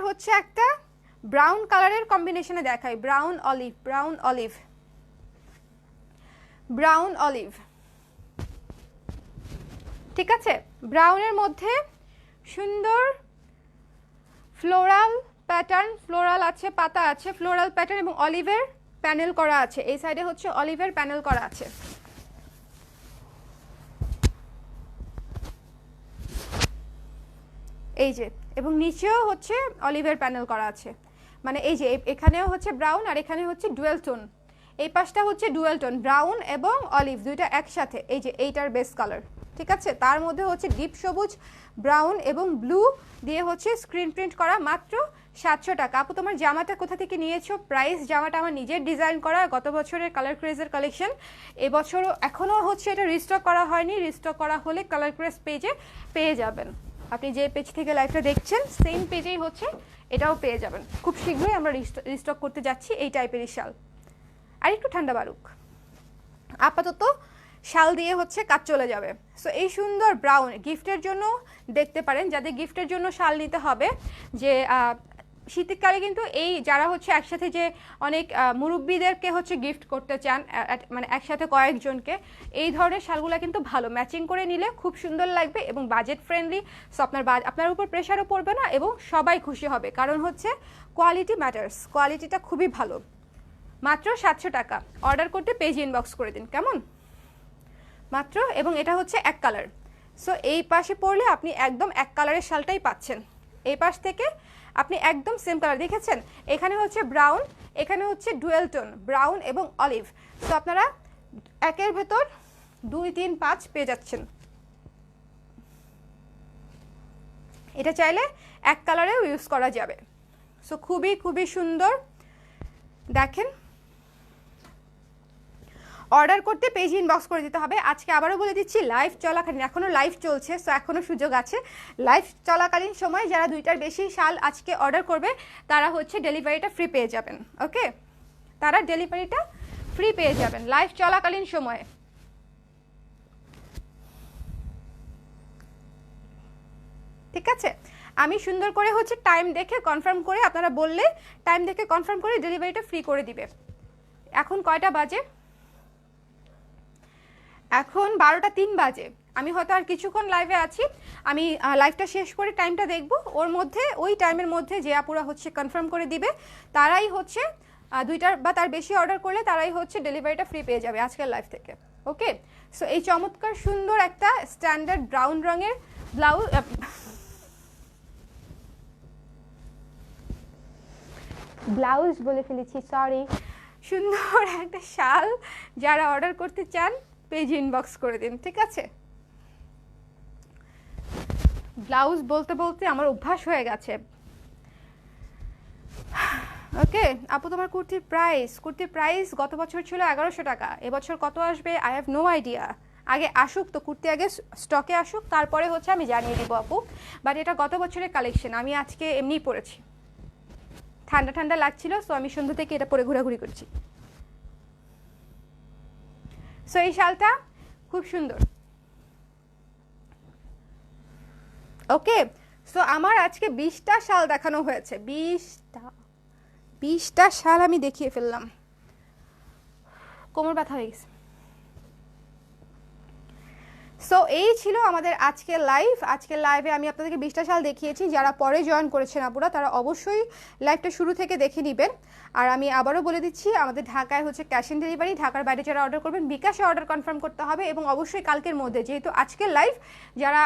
হচ্ছে একটা ব্রাউন কালারের কম্বিনেশনে দেখাই, ব্রাউন অলিভ, ঠিক আছে? ব্রাউনের মধ্যে সুন্দর ফ্লোরাল প্যাটার্ন, ফ্লোরাল আছে, পাতা আছে, ফ্লোরাল প্যাটার্ন এবং অলিভের প্যানেল করা আছে। এই সাইডে হচ্ছে অলিভের প্যানেল করা আছে, এই যে, এবং নিচেও হচ্ছে অলিভের প্যানেল করা আছে। মানে এই যে এখানেও হচ্ছে ব্রাউন আর এখানে হচ্ছে ডুয়েল টোন, এই পাশটা হচ্ছে ডুয়েল টোন, ব্রাউন এবং অলিভ দুইটা একসাথে। এই যে এইটার বেস কালার, ঠিক আছে? তার মধ্যে হচ্ছে ডিপ সবুজ, ব্রাউন এবং ব্লু দিয়ে হচ্ছে স্ক্রিন প্রিন্ট করা। মাত্র 700 টাকা। আপু তোমার জামাটা কোথা থেকে নিয়েছো? প্রাইস, জামাটা আমার নিজের ডিজাইন করা, গত বছরের কালার ক্রেজের কালেকশন। এবছরও এখনও হচ্ছে এটা রিস্টক করা হয়নি, রিস্টক করা হলে কালার ক্রেজ পেজে পেয়ে যাবেন। আপনি যে পেজ থেকে লাইভটা দেখছেন সেম পেজেই হচ্ছে এটাও পেয়ে যাবেন। খুব শীঘ্রই আমরা রিস্টক করতে যাচ্ছি এই টাইপেরই শাল। আর একটু ঠান্ডা বাড়ুক, আপাতত শাল দিয়ে হচ্ছে কাজ চলে যাবে। সো এই সুন্দর ব্রাউন গিফটের জন্য দেখতে পারেন, যাদের গিফটের জন্য শাল নিতে হবে, যে শীতকালে কিন্তু এই যারা হচ্ছে একসাথে যে অনেক মুরব্বীদেরকে হচ্ছে গিফট করতে চান, মানে একসাথে কয়েকজনকে, এই ধরনের শালগুলো কিন্তু ভালো ম্যাচিং করে নিলে খুব সুন্দর লাগবে এবং বাজেট ফ্রেন্ডলি। সো আপনার উপর প্রেশারও পড়বে না এবং সবাই খুশি হবে, কারণ হচ্ছে কোয়ালিটি ম্যাটার্স, কোয়ালিটিটা খুবই ভালো। মাত্র 700 টাকা। অর্ডার করতে পেজ ইনবক্স করে দিন, কেমন? মাত্র, এবং এটা হচ্ছে এক কালার। সো এই পাশে পড়লে আপনি একদম এক কালারের শালটাই পাচ্ছেন, এই পাশ থেকে আপনি একদম সেম কালার দেখেছেন। এখানে হচ্ছে ব্রাউন, এখানে হচ্ছে ডুয়েল টোন, ব্রাউন এবং অলিভ। সো আপনারা একের ভেতর 2, 3, 5 পেয়ে যাচ্ছেন। এটা চাইলে এক কালারেও ইউজ করা যাবে। সো খুবই খুবই সুন্দর, দেখেন। অর্ডার করতে পেজ ইনবক্স করে দিতে হবে। আজকে আবারও বলে দিচ্ছি, লাইভ চলাকালীন, এখনও লাইভ চলছে, সো এখনও সুযোগ আছে। লাইভ চলাকালীন সময় যারা 2টার বেশি শাল আজকে অর্ডার করবে তারা হচ্ছে ডেলিভারিটা ফ্রি পেয়ে যাবেন। ওকে, তারা ডেলিভারিটা ফ্রি পেয়ে যাবেন লাইভ চলাকালীন সময়ে। ঠিক আছে, আমি সুন্দর করে হচ্ছে টাইম দেখে কনফার্ম করে, আপনারা বললে টাইম দেখে কনফার্ম করে ডেলিভারিটা ফ্রি করে দিবে। এখন কয়টা বাজে? এখন 12টা 3 বাজে। আমি হয়তো আর কিছুক্ষণ লাইভে আছি, আমি লাইভটা শেষ করে টাইমটা দেখব, ওর মধ্যে ওই টাইমের মধ্যে যে আপুরা হচ্ছে কনফার্ম করে দিবে তারাই হচ্ছে 2টার বা তার বেশি অর্ডার করলে তারাই হচ্ছে ডেলিভারিটা ফ্রি পেয়ে যাবে আজকের লাইভ থেকে। ওকে, সো এই চমৎকার সুন্দর একটা স্ট্যান্ডার্ড ব্রাউন রঙের ব্লাউজ বলে ফেলেছি, সরি, সুন্দর একটা শাল যারা অর্ডার করতে চান পেজ ইনবক্স করে দিন, ঠিক আছে? ব্লাউজ বলতে বলতে আমার অভ্যাস হয়ে গেছে। ওকে আপু, তোমার কুর্তির প্রাইস গত বছর ছিল 1100 টাকা, এবছর কত আসবে আই হ্যাভ নো আইডিয়া। আগে আসুক তো, কুর্তি আগে স্টকে আসুক, তারপরে হচ্ছে আমি জানিয়ে দিব আপু। বাট এটা গত বছরের কালেকশন, আমি আজকে এমনিই পরেছি, ঠান্ডা ঠান্ডা লাগছিল, সো আমি সন্ধ্যা থেকে এটা পরে ঘোরাঘুরি করছি। সো এই শালটা খুব সুন্দর। ওকে, সো আমার আজকে 20টা শাল দেখানো হয়েছে, 20টা শাল আমি দেখিয়ে ফেললাম, কোমর ব্যথা হয়ে গেছে। সো এই ছিল আমাদের আজকের লাইভ। আজকের লাইভে আমি আপনাদেরকে 20টা শাল দেখিয়েছি। যারা পরে জয়েন করেছেন আপুরা, তারা অবশ্যই লাইভটা শুরু থেকে দেখে নেবেন। আর আমি আবারও বলে দিচ্ছি, আমাদের ঢাকায় হচ্ছে ক্যাশ অন ডেলিভারি, ঢাকার বাইরে যারা অর্ডার করবেন বিকাশে অর্ডার কনফার্ম করতে হবে, এবং অবশ্যই কালকের মধ্যে, যেহেতু আজকের লাইভ, যারা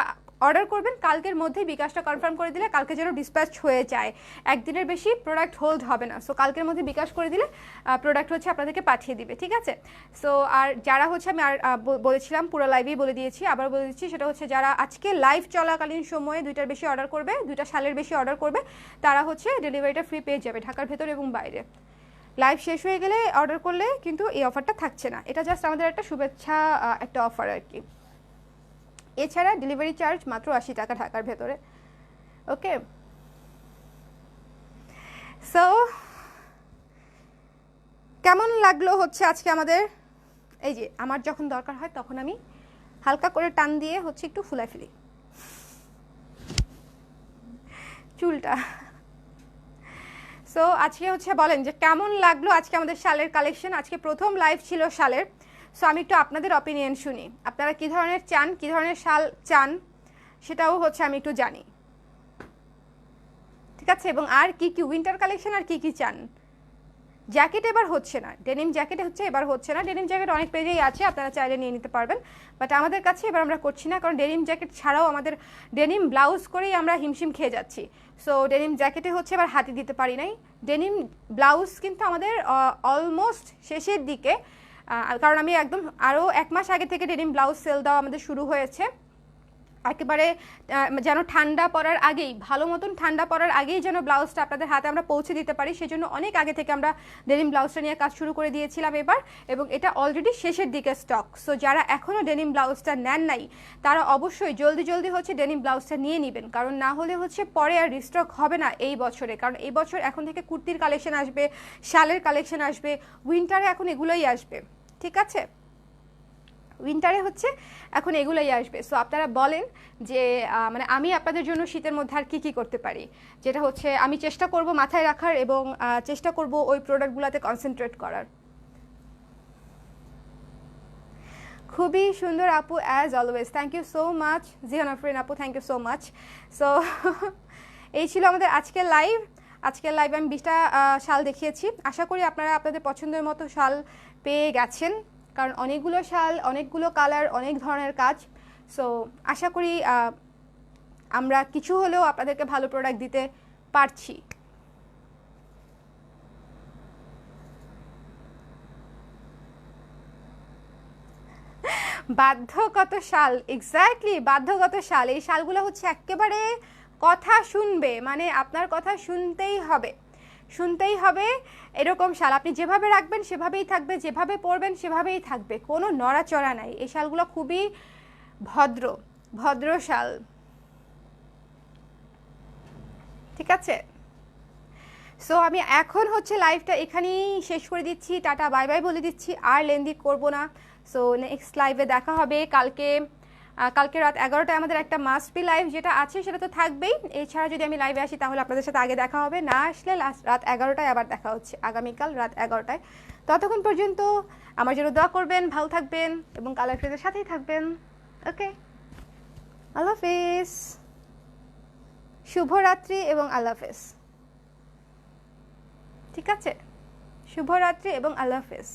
অর্ডার করবেন কালকের মধ্যেই বিকাশটা কনফার্ম করে দিলে কালকে যেন ডিসপ্যাচ হয়ে যায়, একদিনের বেশি প্রোডাক্ট হোল্ড হবে না। সো কালকের মধ্যে বিকাশ করে দিলে প্রোডাক্ট হচ্ছে আপনাদেরকে পাঠিয়ে দিবে, ঠিক আছে? সো আর যারা হচ্ছে, আমি আর বলেছিলাম পুরো লাইভেই বলে দিয়েছি, আবার বলে দিচ্ছি, সেটা হচ্ছে যারা আজকে লাইভ চলাকালীন সময়ে 2টার বেশি অর্ডার করবে, 2টা শালের বেশি অর্ডার করবে, তারা হচ্ছে ডেলিভারিটা ফ্রি পেয়ে যাবে ঢাকার ভেতর এবং বাইরে। লাইভ শেষ হয়ে গেলে অর্ডার করলে কিন্তু এই অফারটা থাকছে না, এটা জাস্ট আমাদের একটা শুভেচ্ছা, একটা অফার আর কি। এছাড়া ডেলিভারি চার্জ মাত্র 80 টাকা ঢাকার ভেতরে। ওকে, সো কেমন লাগলো হচ্ছে আজকে আমাদের, এই যে আমার যখন দরকার হয় তখন আমি হালকা করে টান দিয়ে হচ্ছে একটু ফুলাই ফেলি চুলটা। সো আজকে হচ্ছে বলেন যে কেমন লাগলো আজকে আমাদের শালের কালেকশন। আজকে প্রথম লাইভ ছিল শালের, সো আমি একটু আপনাদের অপিনিয়ন শুনি, আপনারা কী ধরনের চান, কী ধরনের শাল চান, সেটাও হচ্ছে আমি একটু জানি, ঠিক আছে? এবং আর কি কি উইন্টার কালেকশন, আর কি কি চান। জ্যাকেট এবার হচ্ছে না, ডেনিম জ্যাকেট হচ্ছে এবার হচ্ছে না, ডেনিম জ্যাকেট অনেক পেজেই আছে, আপনারা চাইলে নিয়ে নিতে পারবেন, বাট আমাদের কাছে এবার আমরা করছি না, কারণ ডেনিম জ্যাকেট ছাড়াও আমাদের ডেনিম ব্লাউজ করেই আমরা হিমশিম খেয়ে যাচ্ছি। সো ডেনিম জ্যাকেটে হচ্ছে এবার হাতি দিতে পারি নাই, ডেনিম ব্লাউজ কিন্তু আমাদের অলমোস্ট শেষের দিকে, কারণ আমি একদম আরও 1 মাস আগে থেকে ডেনিম ব্লাউজ সেল দেওয়া আমাদের শুরু হয়েছে, একেবারে যেন ঠান্ডা পড়ার আগেই, ভালো মতন ঠান্ডা পড়ার আগেই যেন ব্লাউজটা আপনাদের হাতে আমরা পৌঁছে দিতে পারি, সেজন্য অনেক আগে থেকে আমরা ডেনিম ব্লাউজটা নিয়ে কাজ শুরু করে দিয়েছিলাম এবার, এবং এটা অলরেডি শেষের দিকে স্টক। সো যারা এখনও ডেনিম ব্লাউজটা নেন নাই, তারা অবশ্যই জলদি জলদি হচ্ছে ডেনিম ব্লাউজটা নিয়ে নেবেন, কারণ না হলে হচ্ছে পরে আর রিস্টক হবে না এই বছরে, কারণ এই বছর এখন থেকে কুর্তির কালেকশন আসবে, শালের কালেকশন আসবে, উইন্টারে এখন এগুলোই আসবে, ঠিক আছে? উইন্টারে হচ্ছে এখন এগুলোই আসবে। সো আপনারা বলেন যে মানে আমি আপনাদের জন্য শীতের মধ্যে আর কী করতে পারি, যেটা হচ্ছে আমি চেষ্টা করব মাথায় রাখার, এবং চেষ্টা করব ওই প্রোডাক্টগুলোতে কনসেন্ট্রেট করার। খুবই সুন্দর আপু, as always, thank you so much Jihan Afrin আপু, thank you so much. So এই ছিল আমাদের আজকের লাইভ। আজকের লাইভে আমি 20টা শাল দেখিয়েছি, আশা করি আপনারা আপনাদের পছন্দের মতো শাল পেয়ে গেছেন, কারণ অনেকগুলো শাল, অনেকগুলো কালার, অনেক ধরনের কাজ। সো আশা করি আমরা কিছু হলেও আপনাদেরকে ভালো প্রোডাক্ট দিতে পারছি। বাধ্যগত শাল, এক্স্যাক্টলি বাধ্যগত শাল। এই শালগুলো হচ্ছে একেবারে কথা শুনবে, মানে আপনার কথা শুনতেই হবে, শুনতেই হবে, এরকম শাল আপনি যেভাবে রাখবেন সেভাবেই থাকবে, যেভাবে পরবেন সেভাবেই থাকবে, কোনো নড়াচড়া নাই। এই শালগুলো খুবই ভদ্র ভদ্র শাল, ঠিক আছে? সো আমি এখন হচ্ছে লাইভটা এখানেই শেষ করে দিচ্ছি, টাটা বাই বাই বলে দিচ্ছি, আর লেন্দি করব না। সো নেক্সট লাইভে দেখা হবে কালকে রাত 11টায় আমাদের একটা মাস্ট বি লাইভ যেটা আছে সেটা তো থাকবেই, এছাড়া যদি আমি লাইভে আসি তাহলে আপনাদের সাথে আগে দেখা হবে, না আসলে রাত 11টায় আবার দেখা হচ্ছে, আগামীকাল রাত 11টায়। ততক্ষণ পর্যন্ত আমার জন্য দোয়া করবেন, ভালো থাকবেন এবং কালার ক্রেজের সাথেই থাকবেন। ওকে, আল্লাহ হাফেজ, শুভরাত্রি এবং আল্লাহ হাফেজ, ঠিক আছে? শুভরাত্রি এবং আল্লাহ হাফেজ।